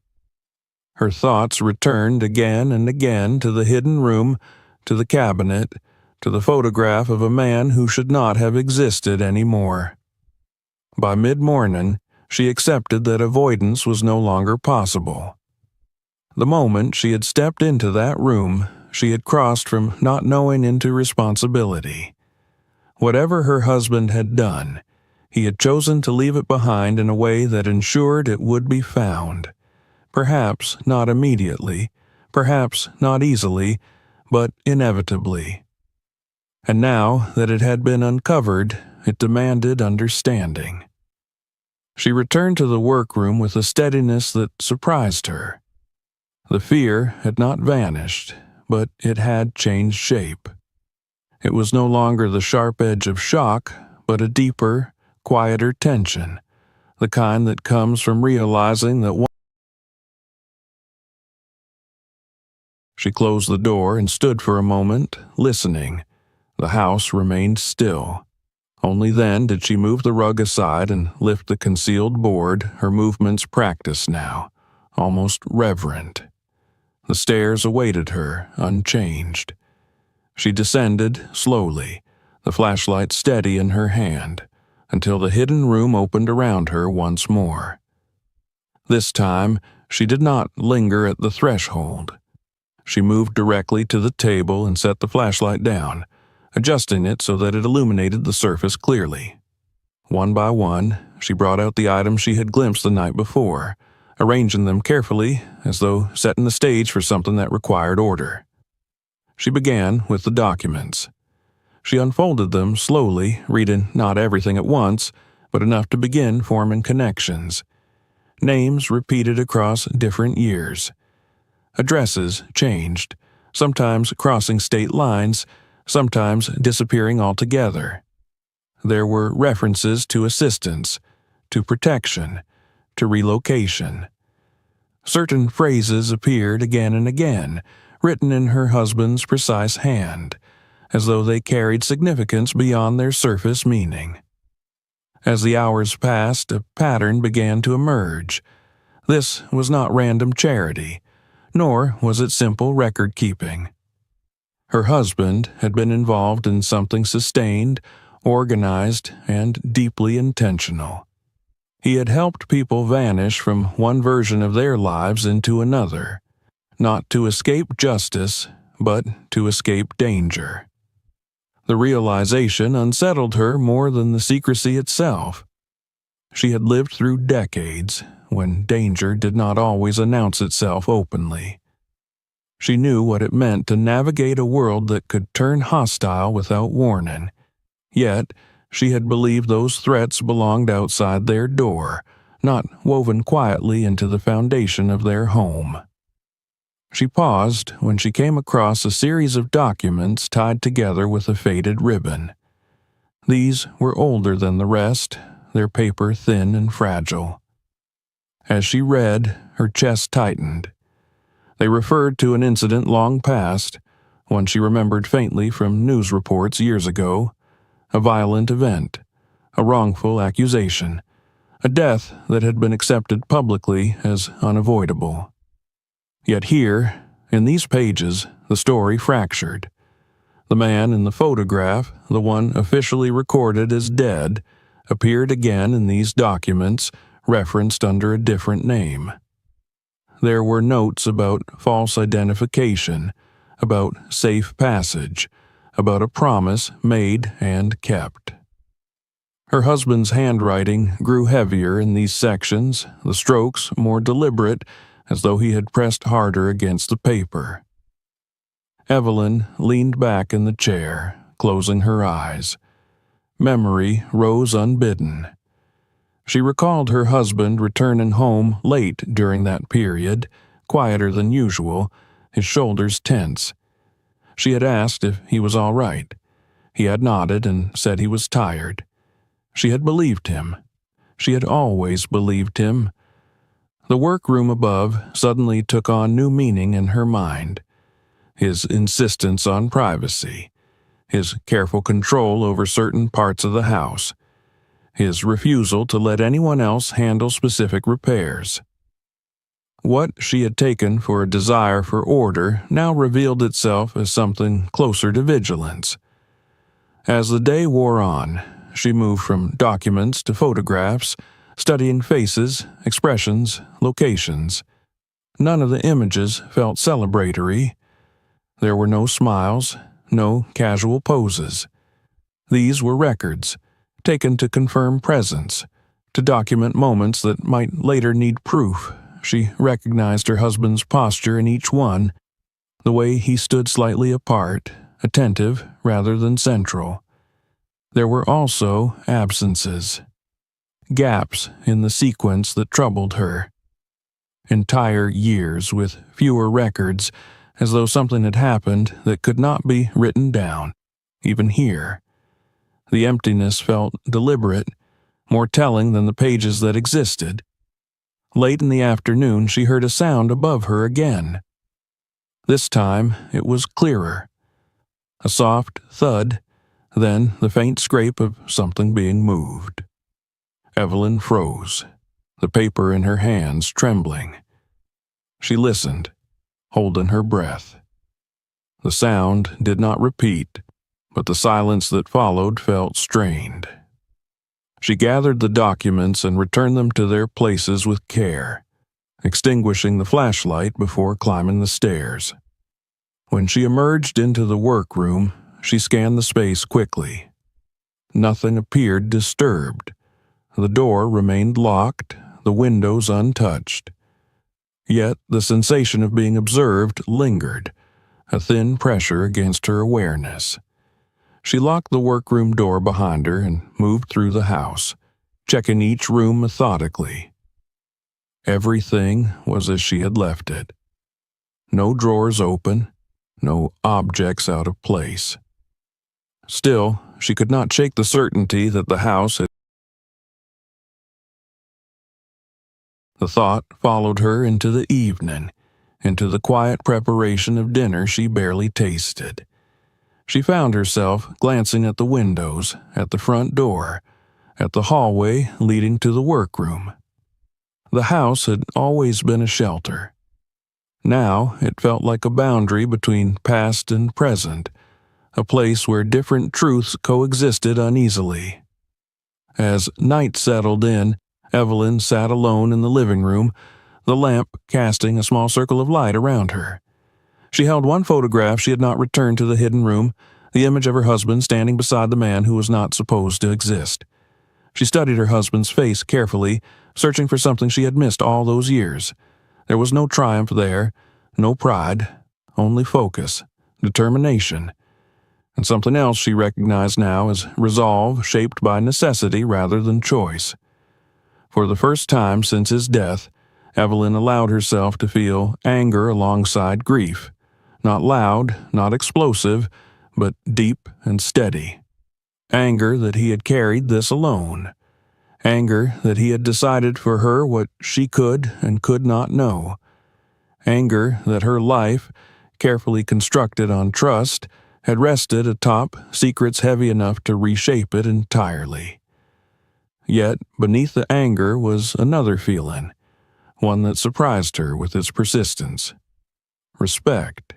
Her thoughts returned again and again to the hidden room, to the cabinet, to the photograph of a man who should not have existed anymore. By mid-morning, she accepted that avoidance was no longer possible. The moment she had stepped into that room, she had crossed from not knowing into responsibility. Whatever her husband had done, he had chosen to leave it behind in a way that ensured it would be found. Perhaps not immediately, perhaps not easily, but inevitably. And now that it had been uncovered, it demanded understanding. She returned to the workroom with a steadiness that surprised her. The fear had not vanished, but it had changed shape. It was no longer the sharp edge of shock, but a deeper, quieter tension, the kind that comes from realizing that She closed the door and stood for a moment, listening. The house remained still. Only then did she move the rug aside and lift the concealed board, her movements practiced now, almost reverent. The stairs awaited her, unchanged. She descended slowly, the flashlight steady in her hand, until the hidden room opened around her once more. This time, she did not linger at the threshold. She moved directly to the table and set the flashlight down, adjusting it so that it illuminated the surface clearly. One by one, she brought out the items she had glimpsed the night before, arranging them carefully as though setting the stage for something that required order. She began with the documents. She unfolded them slowly, reading not everything at once, but enough to begin forming connections. Names repeated across different years. Addresses changed, sometimes crossing state lines, sometimes disappearing altogether. There were references to assistance, to protection, to relocation. Certain phrases appeared again and again, written in her husband's precise hand, as though they carried significance beyond their surface meaning. As the hours passed, a pattern began to emerge. This was not random charity, nor was it simple record-keeping. Her husband had been involved in something sustained, organized, and deeply intentional. He had helped people vanish from one version of their lives into another, not to escape justice, but to escape danger. The realization unsettled her more than the secrecy itself. She had lived through decades when danger did not always announce itself openly. She knew what it meant to navigate a world that could turn hostile without warning. Yet, she had believed those threats belonged outside their door, not woven quietly into the foundation of their home. She paused when she came across a series of documents tied together with a faded ribbon. These were older than the rest, their paper thin and fragile. As she read, her chest tightened. They referred to an incident long past, one she remembered faintly from news reports years ago, a violent event, a wrongful accusation, a death that had been accepted publicly as unavoidable. Yet here, in these pages, the story fractured. The man in the photograph, the one officially recorded as dead, appeared again in these documents, referenced under a different name. There were notes about false identification, about safe passage, about a promise made and kept. Her husband's handwriting grew heavier in these sections, the strokes more deliberate, as though he had pressed harder against the paper. Evelyn leaned back in the chair, closing her eyes. Memory rose unbidden. She recalled her husband returning home late during that period, quieter than usual, his shoulders tense. She had asked if he was all right. He had nodded and said he was tired. She had believed him. She had always believed him. The workroom above suddenly took on new meaning in her mind. His insistence on privacy, his careful control over certain parts of the house, his refusal to let anyone else handle specific repairs. What she had taken for a desire for order now revealed itself as something closer to vigilance. As the day wore on, she moved from documents to photographs, studying faces, expressions, locations. None of the images felt celebratory. There were no smiles, no casual poses. These were records, taken to confirm presence, to document moments that might later need proof. She recognized her husband's posture in each one, the way he stood slightly apart, attentive rather than central. There were also absences, gaps in the sequence that troubled her. Entire years with fewer records, as though something had happened that could not be written down, even here. The emptiness felt deliberate, more telling than the pages that existed. Late in the afternoon, she heard a sound above her again. This time, it was clearer. A soft thud, then the faint scrape of something being moved. Evelyn froze, the paper in her hands trembling. She listened, holding her breath. The sound did not repeat, but the silence that followed felt strained. She gathered the documents and returned them to their places with care, extinguishing the flashlight before climbing the stairs. When she emerged into the workroom, she scanned the space quickly. Nothing appeared disturbed. The door remained locked, the windows untouched. Yet the sensation of being observed lingered, a thin pressure against her awareness. She locked the workroom door behind her and moved through the house, checking each room methodically. Everything was as she had left it. No drawers open, no objects out of place. Still, she could not shake the certainty that the house had. The thought followed her into the evening, into the quiet preparation of dinner she barely tasted. She found herself glancing at the windows, at the front door, at the hallway leading to the workroom. The house had always been a shelter. Now it felt like a boundary between past and present, a place where different truths coexisted uneasily. As night settled in, Evelyn sat alone in the living room, the lamp casting a small circle of light around her. She held one photograph she had not returned to the hidden room, the image of her husband standing beside the man who was not supposed to exist. She studied her husband's face carefully, searching for something she had missed all those years. There was no triumph there, no pride, only focus, determination, and something else she recognized now as resolve shaped by necessity rather than choice. For the first time since his death, Evelyn allowed herself to feel anger alongside grief, not loud, not explosive, but deep and steady. Anger that he had carried this alone. Anger that he had decided for her what she could and could not know. Anger that her life, carefully constructed on trust, had rested atop secrets heavy enough to reshape it entirely. Yet beneath the anger was another feeling, one that surprised her with its persistence. Respect.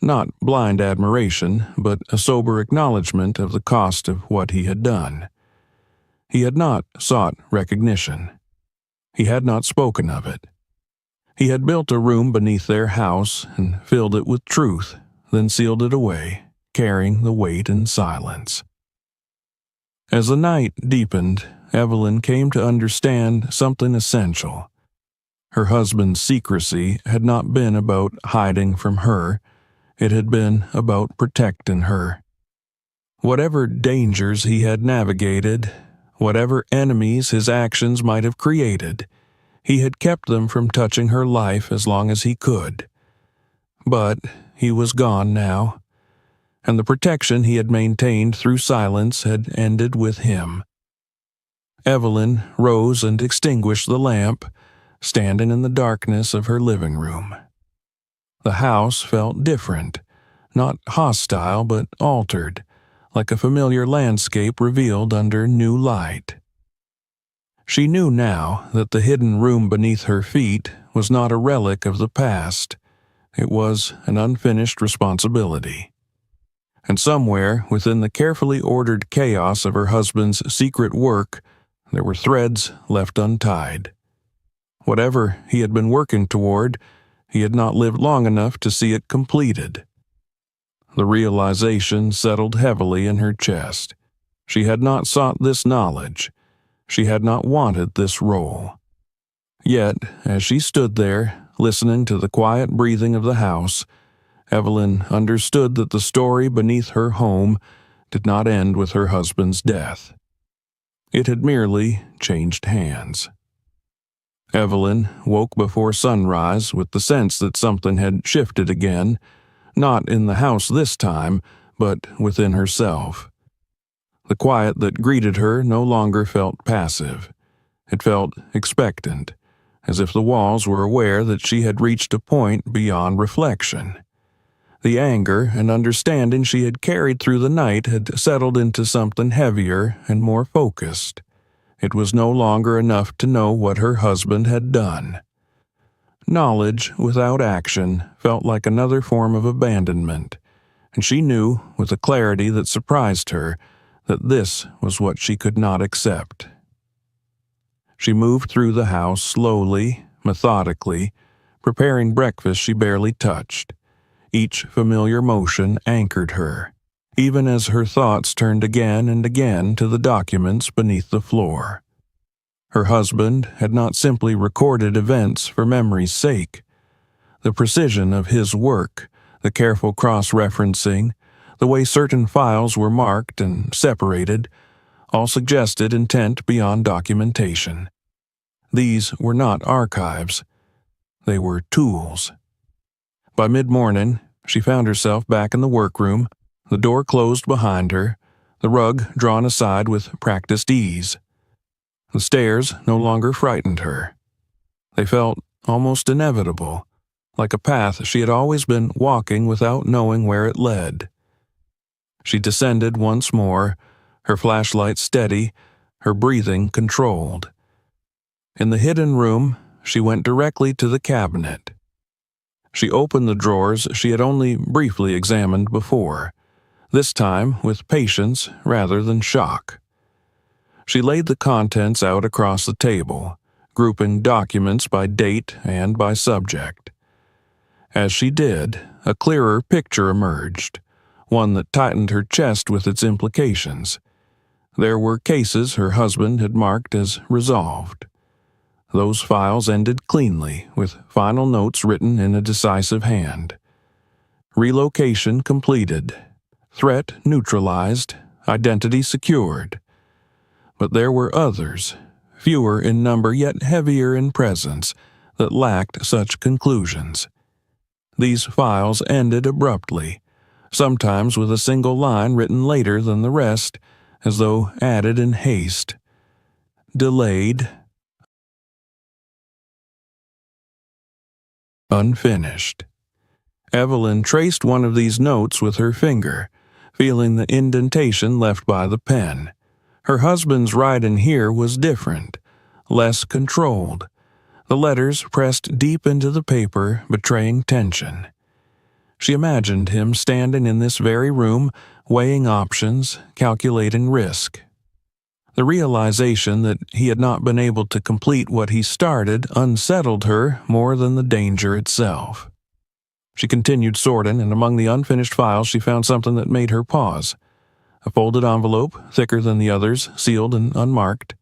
Not blind admiration, but a sober acknowledgement of the cost of what he had done. He had not sought recognition. He had not spoken of it. He had built a room beneath their house and filled it with truth, then sealed it away, carrying the weight in silence. As the night deepened, Evelyn came to understand something essential. Her husband's secrecy had not been about hiding from her, it had been about protecting her. Whatever dangers he had navigated, whatever enemies his actions might have created, he had kept them from touching her life as long as he could. But he was gone now, and the protection he had maintained through silence had ended with him. Evelyn rose and extinguished the lamp, standing in the darkness of her living room. The house felt different, not hostile but altered, like a familiar landscape revealed under new light. She knew now that the hidden room beneath her feet was not a relic of the past. It was an unfinished responsibility. And somewhere within the carefully ordered chaos of her husband's secret work, there were threads left untied. Whatever he had been working toward, he had not lived long enough to see it completed. The realization settled heavily in her chest. She had not sought this knowledge. She had not wanted this role. Yet, as she stood there, listening to the quiet breathing of the house, Evelyn understood that the story beneath her home did not end with her husband's death. It had merely changed hands. Evelyn woke before sunrise with the sense that something had shifted again, not in the house this time, but within herself. The quiet that greeted her no longer felt passive. It felt expectant, as if the walls were aware that she had reached a point beyond reflection. The anger and understanding she had carried through the night had settled into something heavier and more focused. It was no longer enough to know what her husband had done. Knowledge without action felt like another form of abandonment, and she knew, with a clarity that surprised her, that this was what she could not accept. She moved through the house slowly, methodically, preparing breakfast she barely touched. Each familiar motion anchored her, even as her thoughts turned again and again to the documents beneath the floor. Her husband had not simply recorded events for memory's sake. The precision of his work, the careful cross-referencing, the way certain files were marked and separated, all suggested intent beyond documentation. These were not archives. They were tools. By mid-morning, she found herself back in the workroom, the door closed behind her, the rug drawn aside with practiced ease. The stairs no longer frightened her. They felt almost inevitable, like a path she had always been walking without knowing where it led. She descended once more, her flashlight steady, her breathing controlled. In the hidden room, she went directly to the cabinet. She opened the drawers she had only briefly examined before, this time with patience rather than shock. She laid the contents out across the table, grouping documents by date and by subject. As she did, a clearer picture emerged, one that tightened her chest with its implications. There were cases her husband had marked as resolved. Those files ended cleanly, with final notes written in a decisive hand. Relocation completed. Threat neutralized. Identity secured. But there were others, fewer in number yet heavier in presence, that lacked such conclusions. These files ended abruptly, sometimes with a single line written later than the rest, as though added in haste. Delayed. Unfinished. Evelyn traced one of these notes with her finger, feeling the indentation left by the pen. Her husband's writing here was different, less controlled. The letters pressed deep into the paper, betraying tension. She imagined him standing in this very room, weighing options, calculating risk. The realization that he had not been able to complete what he started unsettled her more than the danger itself. She continued sorting, and among the unfinished files she found something that made her pause. A folded envelope, thicker than the others, sealed and unmarked.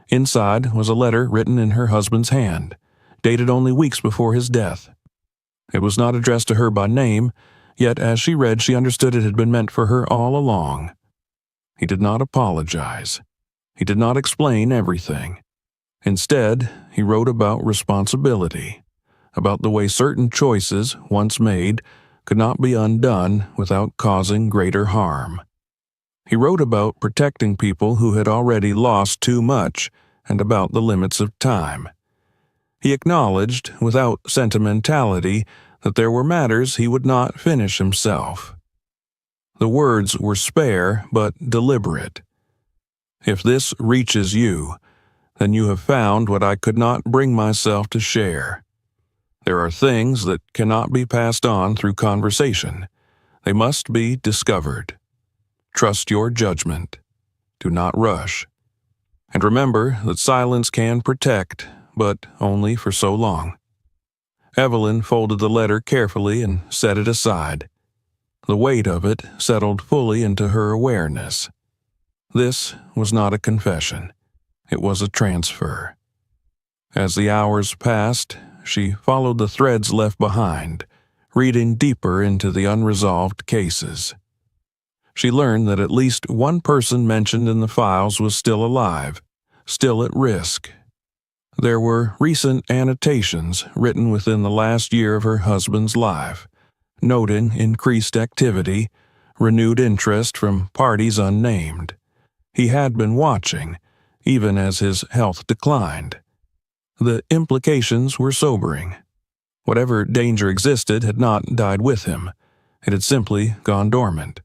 Inside was a letter written in her husband's hand, dated only weeks before his death. It was not addressed to her by name, yet as she read she understood it had been meant for her all along. He did not apologize. He did not explain everything. Instead, he wrote about responsibility, about the way certain choices, once made, could not be undone without causing greater harm. He wrote about protecting people who had already lost too much and about the limits of time. He acknowledged, without sentimentality, that there were matters he would not finish himself. The words were spare but deliberate. If this reaches you, then you have found what I could not bring myself to share. There are things that cannot be passed on through conversation. They must be discovered. Trust your judgment. Do not rush. And remember that silence can protect, but only for so long. Evelyn folded the letter carefully and set it aside. The weight of it settled fully into her awareness. This was not a confession. It was a transfer. As the hours passed, she followed the threads left behind, reading deeper into the unresolved cases. She learned that at least one person mentioned in the files was still alive, still at risk. There were recent annotations written within the last year of her husband's life, noting increased activity, renewed interest from parties unnamed. He had been watching, even as his health declined. The implications were sobering. Whatever danger existed had not died with him. It had simply gone dormant.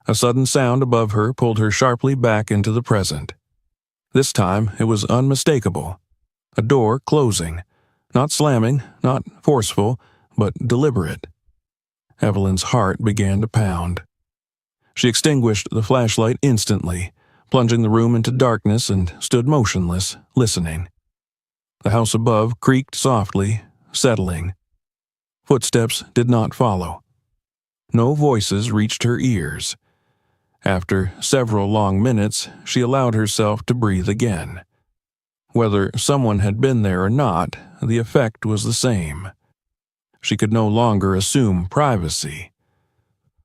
A sudden sound above her pulled her sharply back into the present. This time it was unmistakable. A door closing. Not slamming, not forceful, but deliberate. Evelyn's heart began to pound. She extinguished the flashlight instantly, plunging the room into darkness, and stood motionless, listening. The house above creaked softly, settling. Footsteps did not follow. No voices reached her ears. After several long minutes, she allowed herself to breathe again. Whether someone had been there or not, the effect was the same. She could no longer assume privacy.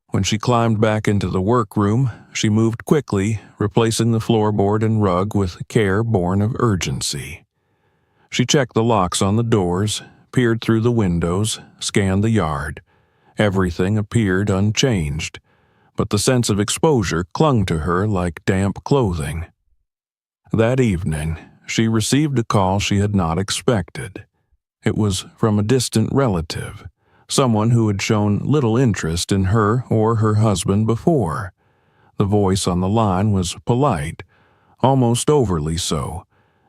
When she climbed back into the workroom, she moved quickly, replacing the floorboard and rug with care born of urgency. She checked the locks on the doors, peered through the windows, scanned the yard. Everything appeared unchanged, but the sense of exposure clung to her like damp clothing. That evening, she received a call she had not expected. It was from a distant relative, someone who had shown little interest in her or her husband before. The voice on the line was polite, almost overly so,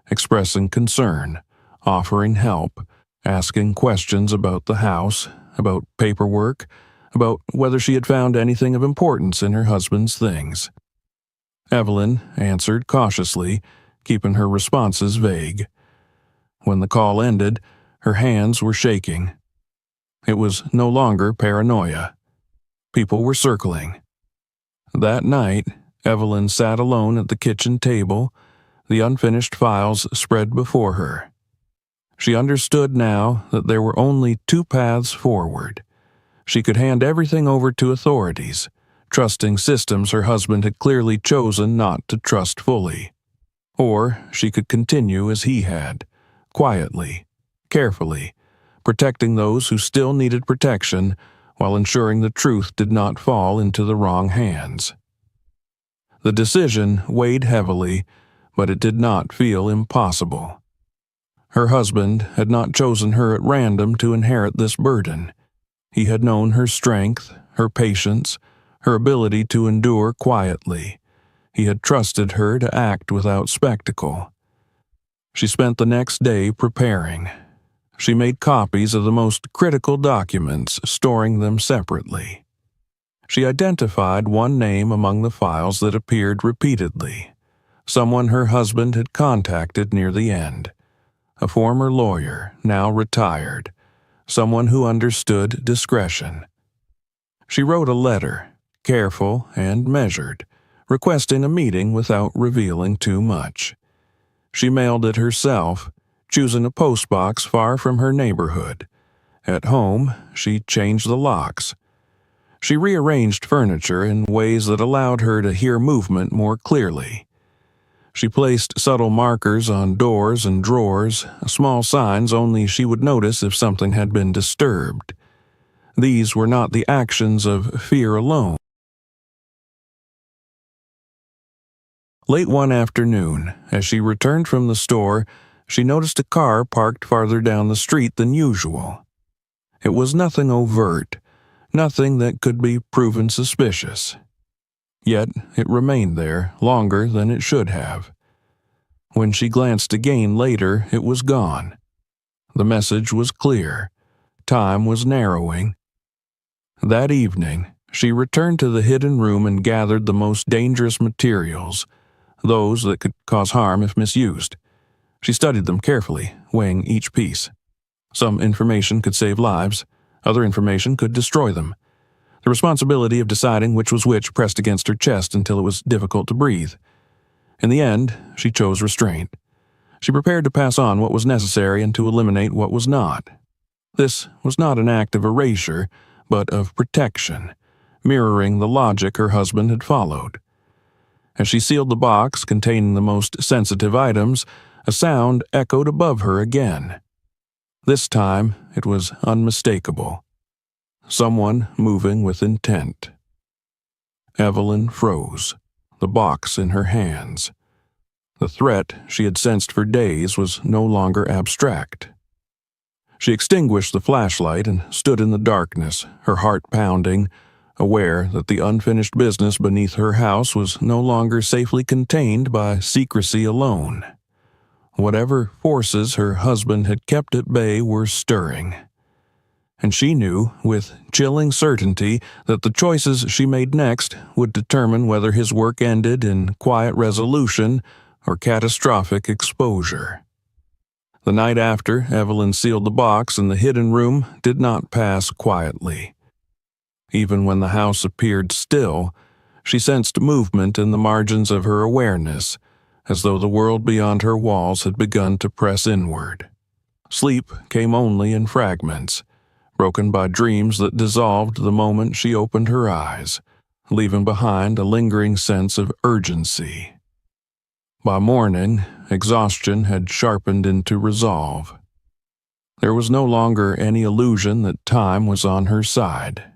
expressing concern, offering help, asking questions about the house, about paperwork, about whether she had found anything of importance in her husband's things. Evelyn answered cautiously, keeping her responses vague. When the call ended, her hands were shaking. It was no longer paranoia. People were circling. That night, Evelyn sat alone at the kitchen table, the unfinished files spread before her. She understood now that there were only two paths forward. She could hand everything over to authorities, trusting systems her husband had clearly chosen not to trust fully. Or she could continue as he had, quietly, carefully, protecting those who still needed protection while ensuring the truth did not fall into the wrong hands. The decision weighed heavily, but it did not feel impossible. Her husband had not chosen her at random to inherit this burden. He had known her strength, her patience, her ability to endure quietly. He had trusted her to act without spectacle. She spent the next day preparing. She made copies of the most critical documents, storing them separately. She identified one name among the files that appeared repeatedly, someone her husband had contacted near the end, a former lawyer, now retired, someone who understood discretion. She wrote a letter, careful and measured, requesting a meeting without revealing too much. She mailed it herself, choosing a postbox far from her neighborhood. At home, she changed the locks. She rearranged furniture in ways that allowed her to hear movement more clearly. She placed subtle markers on doors and drawers, small signs only she would notice if something had been disturbed. These were not the actions of fear alone. Late one afternoon, as she returned from the store, she noticed a car parked farther down the street than usual. It was nothing overt, nothing that could be proven suspicious. Yet it remained there longer than it should have. When she glanced again later, it was gone. The message was clear. Time was narrowing. That evening, she returned to the hidden room and gathered the most dangerous materials, those that could cause harm if misused. She studied them carefully, weighing each piece. Some information could save lives, other information could destroy them. The responsibility of deciding which was which pressed against her chest until it was difficult to breathe. In the end, she chose restraint. She prepared to pass on what was necessary and to eliminate what was not. This was not an act of erasure, but of protection, mirroring the logic her husband had followed. As she sealed the box containing the most sensitive items, a sound echoed above her again. This time, it was unmistakable. Someone moving with intent. Evelyn froze, the box in her hands. The threat she had sensed for days was no longer abstract. She extinguished the flashlight and stood in the darkness, her heart pounding, aware that the unfinished business beneath her house was no longer safely contained by secrecy alone. Whatever forces her husband had kept at bay were stirring. And she knew, with chilling certainty, that the choices she made next would determine whether his work ended in quiet resolution or catastrophic exposure. The night after Evelyn sealed the box in the hidden room did not pass quietly. Even when the house appeared still, she sensed movement in the margins of her awareness, as though the world beyond her walls had begun to press inward. Sleep came only in fragments, broken by dreams that dissolved the moment she opened her eyes, leaving behind a lingering sense of urgency. By morning, exhaustion had sharpened into resolve. There was no longer any illusion that time was on her side.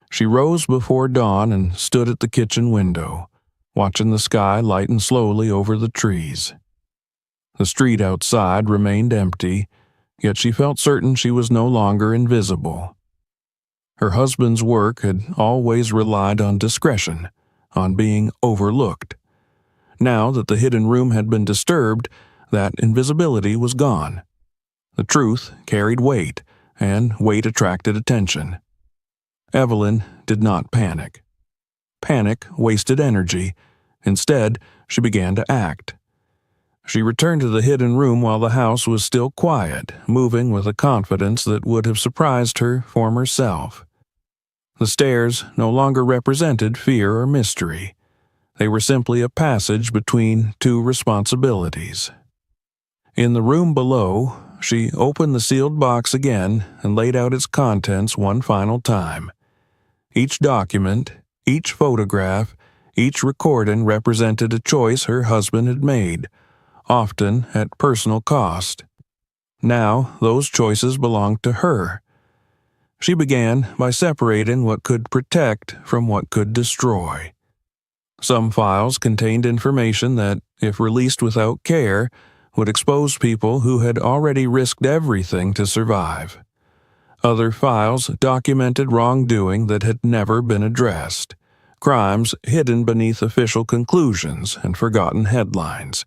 She rose before dawn and stood at the kitchen window, watching the sky lighten slowly over the trees. The street outside remained empty, yet she felt certain she was no longer invisible. Her husband's work had always relied on discretion, on being overlooked. Now that the hidden room had been disturbed, that invisibility was gone. The truth carried weight, and weight attracted attention. Evelyn did not panic. Panic wasted energy. Instead, she began to act. She returned to the hidden room while the house was still quiet, moving with a confidence that would have surprised her former self. The stairs no longer represented fear or mystery. They were simply a passage between two responsibilities. In the room below, she opened the sealed box again and laid out its contents one final time. Each document, each photograph, each recording represented a choice her husband had made, often at personal cost. Now, those choices belonged to her. She began by separating what could protect from what could destroy. Some files contained information that, if released without care, would expose people who had already risked everything to survive. Other files documented wrongdoing that had never been addressed, crimes hidden beneath official conclusions and forgotten headlines.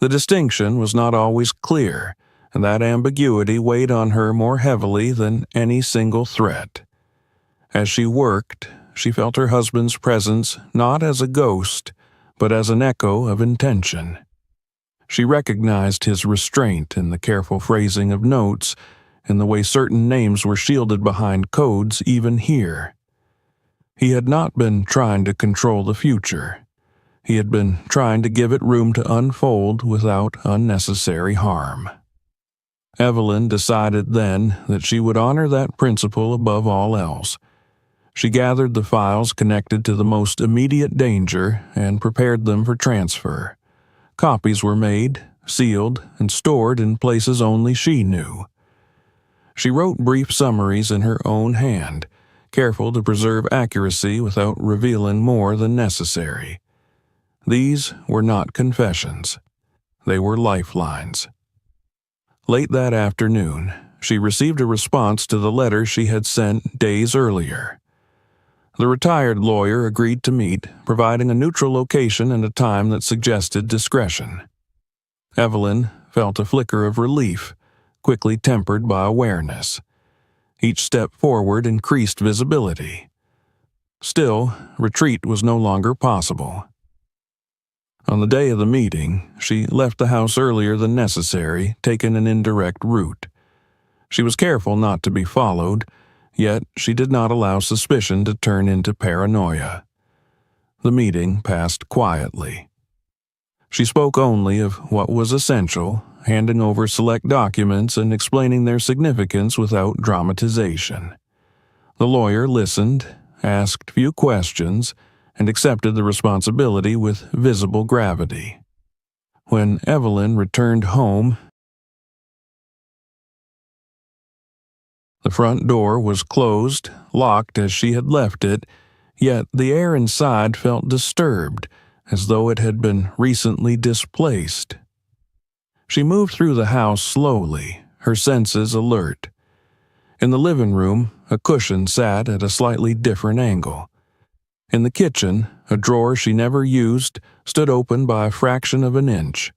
The distinction was not always clear, and that ambiguity weighed on her more heavily than any single threat. As she worked, she felt her husband's presence not as a ghost, but as an echo of intention. She recognized his restraint in the careful phrasing of notes, in the way certain names were shielded behind codes even here. He had not been trying to control the future. He had been trying to give it room to unfold without unnecessary harm. Evelyn decided then that she would honor that principle above all else. She gathered the files connected to the most immediate danger and prepared them for transfer. Copies were made, sealed, and stored in places only she knew. She wrote brief summaries in her own hand, careful to preserve accuracy without revealing more than necessary. These were not confessions. They were lifelines. Late that afternoon, she received a response to the letter she had sent days earlier. The retired lawyer agreed to meet, providing a neutral location and a time that suggested discretion. Evelyn felt a flicker of relief, quickly tempered by awareness. Each step forward increased visibility. Still, retreat was no longer possible. On the day of the meeting, she left the house earlier than necessary, taking an indirect route. She was careful not to be followed, yet she did not allow suspicion to turn into paranoia. The meeting passed quietly. She spoke only of what was essential, handing over select documents and explaining their significance without dramatization. The lawyer listened, asked few questions, and accepted the responsibility with visible gravity. When Evelyn returned home, the front door was closed, locked as she had left it, yet the air inside felt disturbed, as though it had been recently displaced. She moved through the house slowly, her senses alert. In the living room, a cushion sat at a slightly different angle. In the kitchen, a drawer she never used stood open by a fraction of an inch.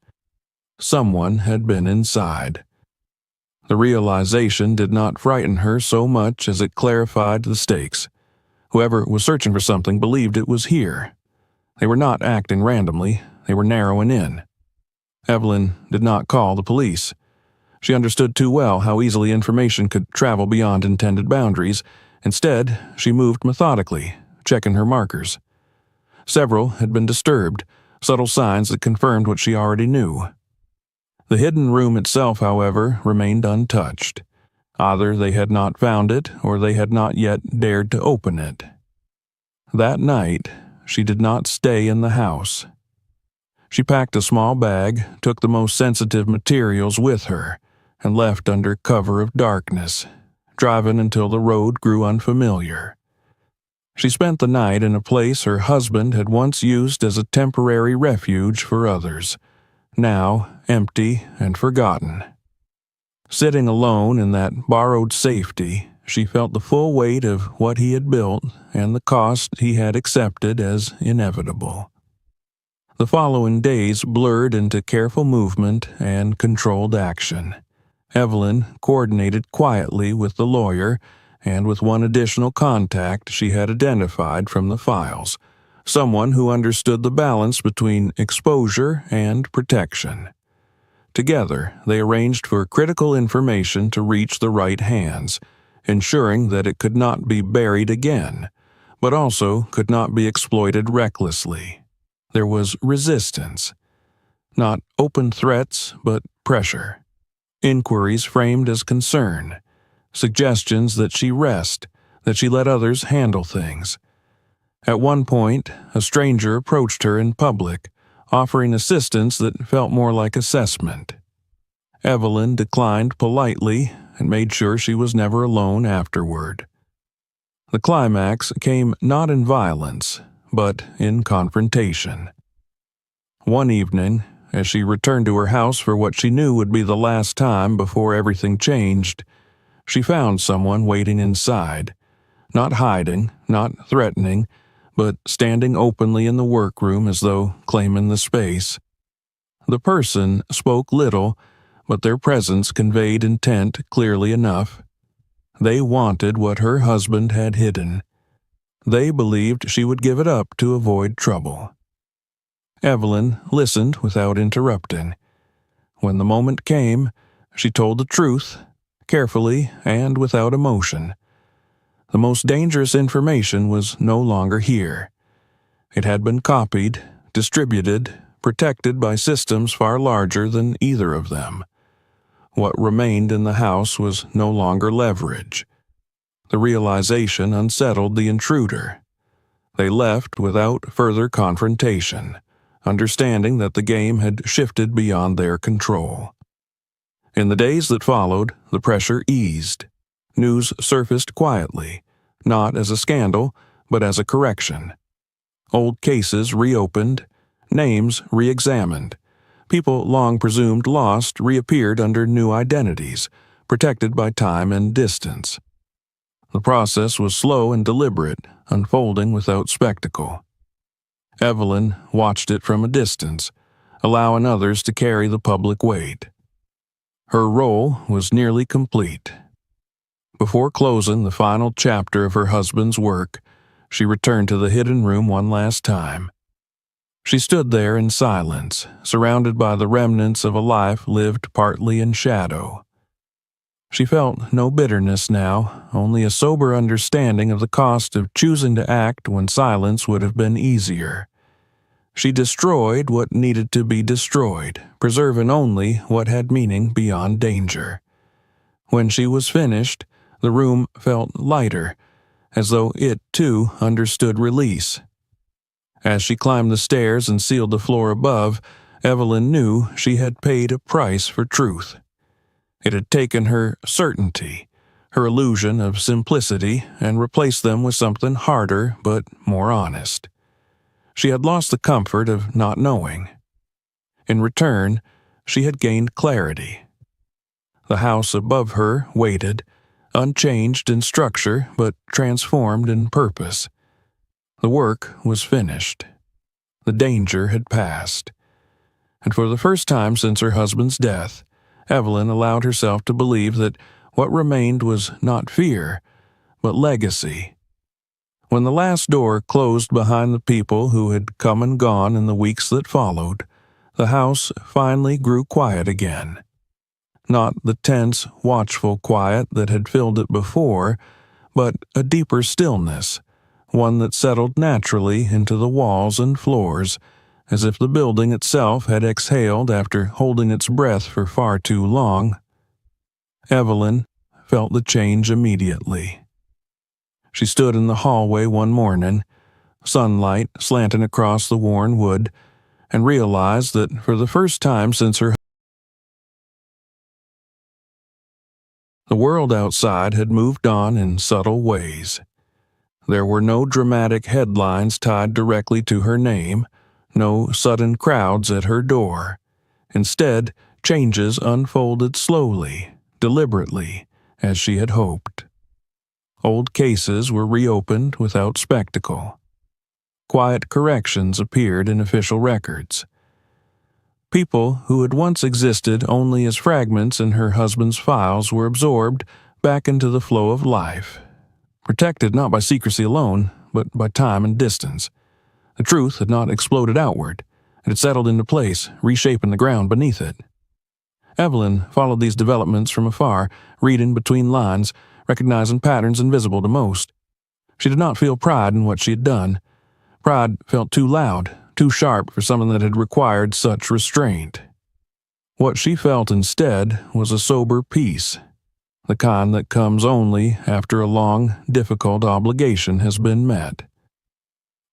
Someone had been inside. The realization did not frighten her so much as it clarified the stakes. Whoever was searching for something believed it was here. They were not acting randomly, they were narrowing in. Evelyn did not call the police. She understood too well how easily information could travel beyond intended boundaries. Instead, she moved methodically, checking her markers. Several had been disturbed, subtle signs that confirmed what she already knew. The hidden room itself, however, remained untouched. Either they had not found it, or they had not yet dared to open it. That night, she did not stay in the house. She packed a small bag, took the most sensitive materials with her, and left under cover of darkness, driving until the road grew unfamiliar. She spent the night in a place her husband had once used as a temporary refuge for others, now empty and forgotten. Sitting alone in that borrowed safety, she felt the full weight of what he had built and the cost he had accepted as inevitable. The following days blurred into careful movement and controlled action. Evelyn coordinated quietly with the lawyer and with one additional contact she had identified from the files, someone who understood the balance between exposure and protection. Together, they arranged for critical information to reach the right hands, ensuring that it could not be buried again, but also could not be exploited recklessly. There was resistance. Not open threats, but pressure. Inquiries framed as concern. Suggestions that she rest, that she let others handle things. At one point, a stranger approached her in public, offering assistance that felt more like assessment. Evelyn declined politely and made sure she was never alone afterward. The climax came not in violence, but in confrontation. One evening, as she returned to her house for what she knew would be the last time before everything changed, she found someone waiting inside, not hiding, not threatening, but standing openly in the workroom as though claiming the space. The person spoke little, but their presence conveyed intent clearly enough. They wanted what her husband had hidden. They believed she would give it up to avoid trouble. Evelyn listened without interrupting. When the moment came, she told the truth, carefully and without emotion. The most dangerous information was no longer here. It had been copied, distributed, protected by systems far larger than either of them. What remained in the house was no longer leverage. The realization unsettled the intruder. They left without further confrontation, understanding that the game had shifted beyond their control. In the days that followed, the pressure eased. News surfaced quietly, not as a scandal, but as a correction. Old cases reopened, names re-examined. People long presumed lost reappeared under new identities, protected by time and distance. The process was slow and deliberate, unfolding without spectacle. Evelyn watched it from a distance, allowing others to carry the public weight. Her role was nearly complete. Before closing the final chapter of her husband's work, she returned to the hidden room one last time. She stood there in silence, surrounded by the remnants of a life lived partly in shadow. She felt no bitterness now, only a sober understanding of the cost of choosing to act when silence would have been easier. She destroyed what needed to be destroyed, preserving only what had meaning beyond danger. When she was finished, the room felt lighter, as though it, too, understood release. As she climbed the stairs and sealed the floor above, Evelyn knew she had paid a price for truth. It had taken her certainty, her illusion of simplicity, and replaced them with something harder but more honest. She had lost the comfort of not knowing. In return, she had gained clarity. The house above her waited, unchanged in structure but transformed in purpose. The work was finished. The danger had passed. And for the first time since her husband's death, Evelyn allowed herself to believe that what remained was not fear, but legacy. When the last door closed behind the people who had come and gone in the weeks that followed, the house finally grew quiet again. Not the tense, watchful quiet that had filled it before, but a deeper stillness, one that settled naturally into the walls and floors, as if the building itself had exhaled after holding its breath for far too long. Evelyn felt the change immediately. She stood in the hallway one morning, sunlight slanting across the worn wood, and realized that for the first time since the world outside had moved on in subtle ways. There were no dramatic headlines tied directly to her name, no sudden crowds at her door. Instead, changes unfolded slowly, deliberately, as she had hoped. Old cases were reopened without spectacle. Quiet corrections appeared in official records. People who had once existed only as fragments in her husband's files were absorbed back into the flow of life, protected not by secrecy alone, but by time and distance. The truth had not exploded outward. It had settled into place, reshaping the ground beneath it. Evelyn followed these developments from afar, reading between lines, recognizing patterns invisible to most. She did not feel pride in what she had done. Pride felt too loud, too sharp for something that had required such restraint. What she felt instead was a sober peace, the kind that comes only after a long, difficult obligation has been met.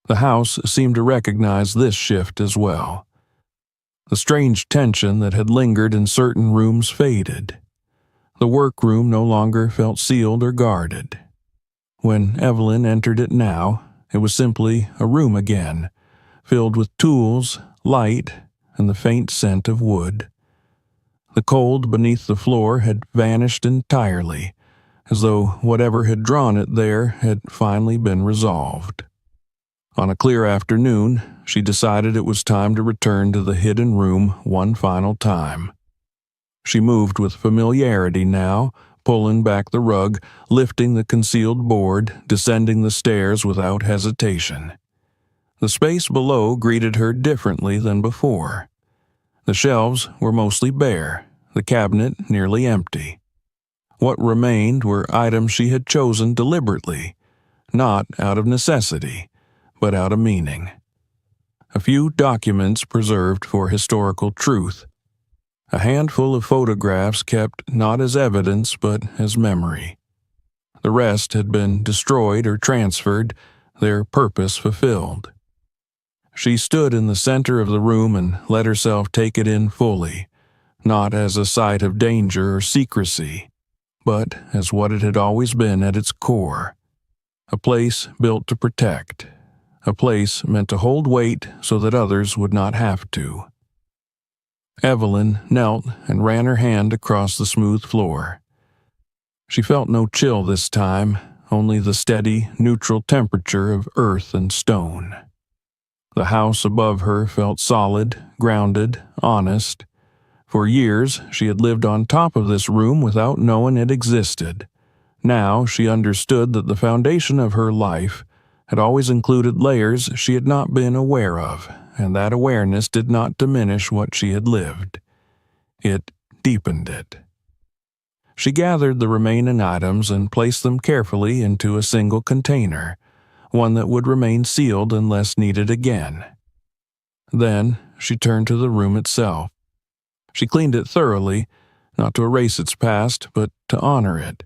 The house seemed to recognize this shift as well. The strange tension that had lingered in certain rooms faded. The workroom no longer felt sealed or guarded. When Evelyn entered it now, it was simply a room again, filled with tools, light, and the faint scent of wood. The cold beneath the floor had vanished entirely, as though whatever had drawn it there had finally been resolved. On a clear afternoon, she decided it was time to return to the hidden room one final time. She moved with familiarity now, pulling back the rug, lifting the concealed board, descending the stairs without hesitation. The space below greeted her differently than before. The shelves were mostly bare, the cabinet nearly empty. What remained were items she had chosen deliberately, not out of necessity, but out of meaning. A few documents preserved for historical truth. A handful of photographs kept not as evidence but as memory. The rest had been destroyed or transferred, their purpose fulfilled. She stood in the center of the room and let herself take it in fully, not as a site of danger or secrecy, but as what it had always been at its core. A place built to protect, a place meant to hold weight so that others would not have to. Evelyn knelt and ran her hand across the smooth floor. She felt no chill this time, only the steady, neutral temperature of earth and stone. The house above her felt solid, grounded, honest. For years, she had lived on top of this room without knowing it existed. Now she understood that the foundation of her life had always included layers she had not been aware of, and that awareness did not diminish what she had lived. It deepened it. She gathered the remaining items and placed them carefully into a single container, one that would remain sealed unless needed again. Then she turned to the room itself. She cleaned it thoroughly, not to erase its past, but to honor it.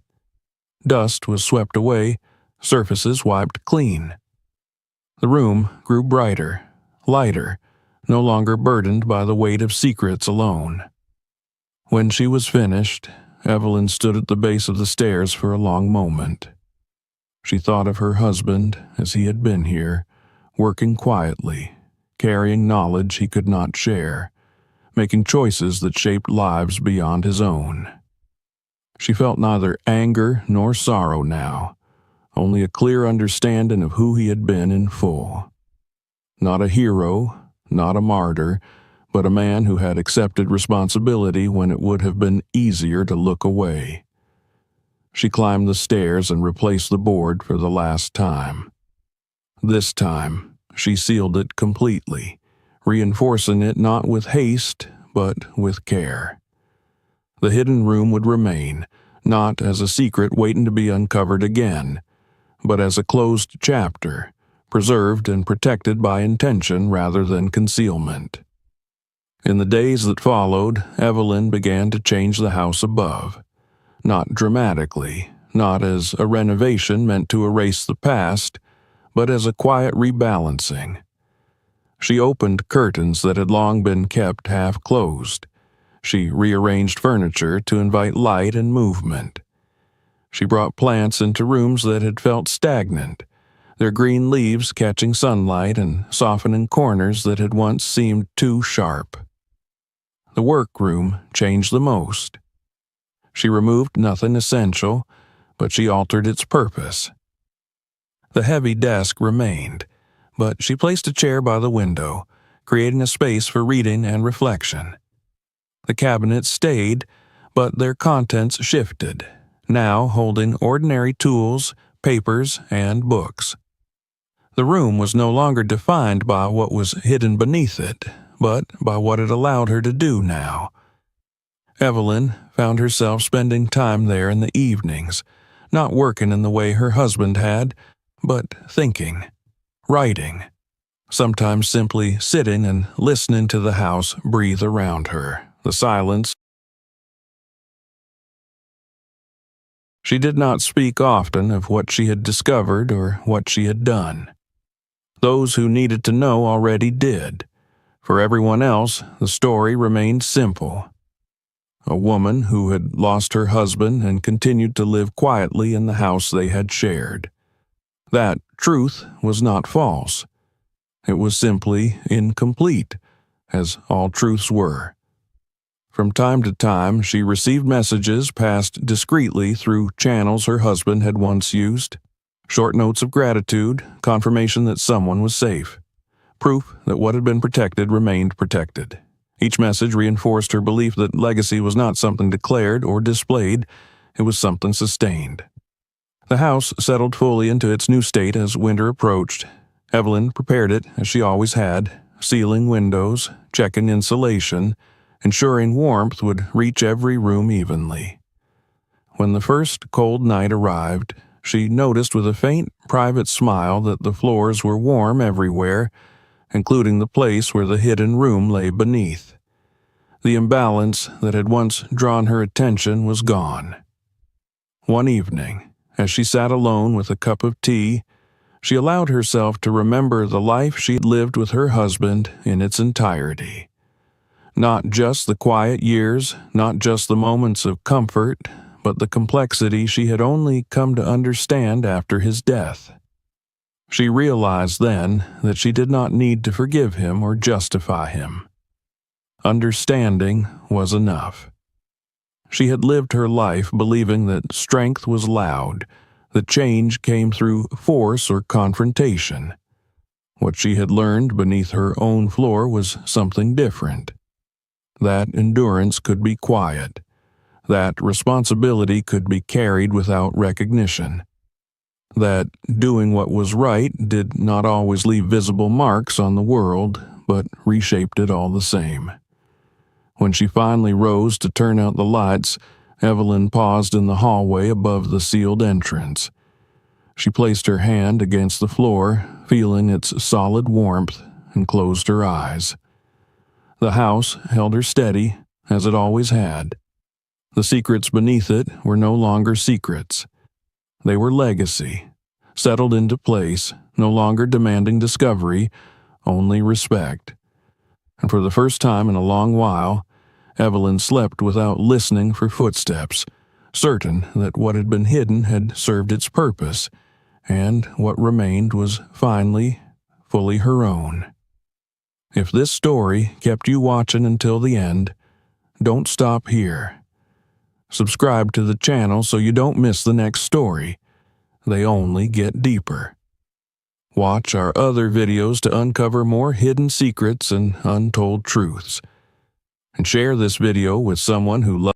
Dust was swept away, surfaces wiped clean. The room grew brighter, lighter, no longer burdened by the weight of secrets alone. When she was finished, Evelyn stood at the base of the stairs for a long moment. She thought of her husband as he had been here, working quietly, carrying knowledge he could not share, making choices that shaped lives beyond his own. She felt neither anger nor sorrow now, only a clear understanding of who he had been in full. Not a hero, not a martyr, but a man who had accepted responsibility when it would have been easier to look away. She climbed the stairs and replaced the board for the last time. This time, she sealed it completely, reinforcing it not with haste, but with care. The hidden room would remain, not as a secret waiting to be uncovered again, but as a closed chapter, preserved and protected by intention rather than concealment. In the days that followed, Evelyn began to change the house above. Not dramatically, not as a renovation meant to erase the past, but as a quiet rebalancing. She opened curtains that had long been kept half closed. She rearranged furniture to invite light and movement. She brought plants into rooms that had felt stagnant, their green leaves catching sunlight and softening corners that had once seemed too sharp. The workroom changed the most. She removed nothing essential, but she altered its purpose. The heavy desk remained, but she placed a chair by the window, creating a space for reading and reflection. The cabinets stayed, but their contents shifted, now holding ordinary tools, papers, and books. The room was no longer defined by what was hidden beneath it, but by what it allowed her to do now. Evelyn found herself spending time there in the evenings, not working in the way her husband had, but thinking, writing, sometimes simply sitting and listening to the house breathe around her, the silence. She did not speak often of what she had discovered or what she had done. Those who needed to know already did. For everyone else, the story remained simple. A woman who had lost her husband and continued to live quietly in the house they had shared. That truth was not false. It was simply incomplete, as all truths were. From time to time, she received messages passed discreetly through channels her husband had once used. Short notes of gratitude, confirmation that someone was safe. Proof that what had been protected remained protected. Each message reinforced her belief that legacy was not something declared or displayed, it was something sustained. The house settled fully into its new state as winter approached. Evelyn prepared it, as she always had, sealing windows, checking insulation, ensuring warmth would reach every room evenly. When the first cold night arrived, she noticed with a faint private smile that the floors were warm everywhere, including the place where the hidden room lay beneath. The imbalance that had once drawn her attention was gone. One evening, as she sat alone with a cup of tea, she allowed herself to remember the life she'd lived with her husband in its entirety. Not just the quiet years, not just the moments of comfort, but the complexity she had only come to understand after his death. She realized then that she did not need to forgive him or justify him. Understanding was enough. She had lived her life believing that strength was loud, that change came through force or confrontation. What she had learned beneath her own floor was something different. That endurance could be quiet, that responsibility could be carried without recognition, that doing what was right did not always leave visible marks on the world, but reshaped it all the same. When she finally rose to turn out the lights, Evelyn paused in the hallway above the sealed entrance. She placed her hand against the floor, feeling its solid warmth, and closed her eyes. The house held her steady, as it always had. The secrets beneath it were no longer secrets. They were legacy, settled into place, no longer demanding discovery, only respect. And for the first time in a long while, Evelyn slept without listening for footsteps, certain that what had been hidden had served its purpose, and what remained was finally, fully her own. If this story kept you watching until the end, don't stop here. Subscribe to the channel so you don't miss the next story. They only get deeper. Watch our other videos to uncover more hidden secrets and untold truths. And share this video with someone who loves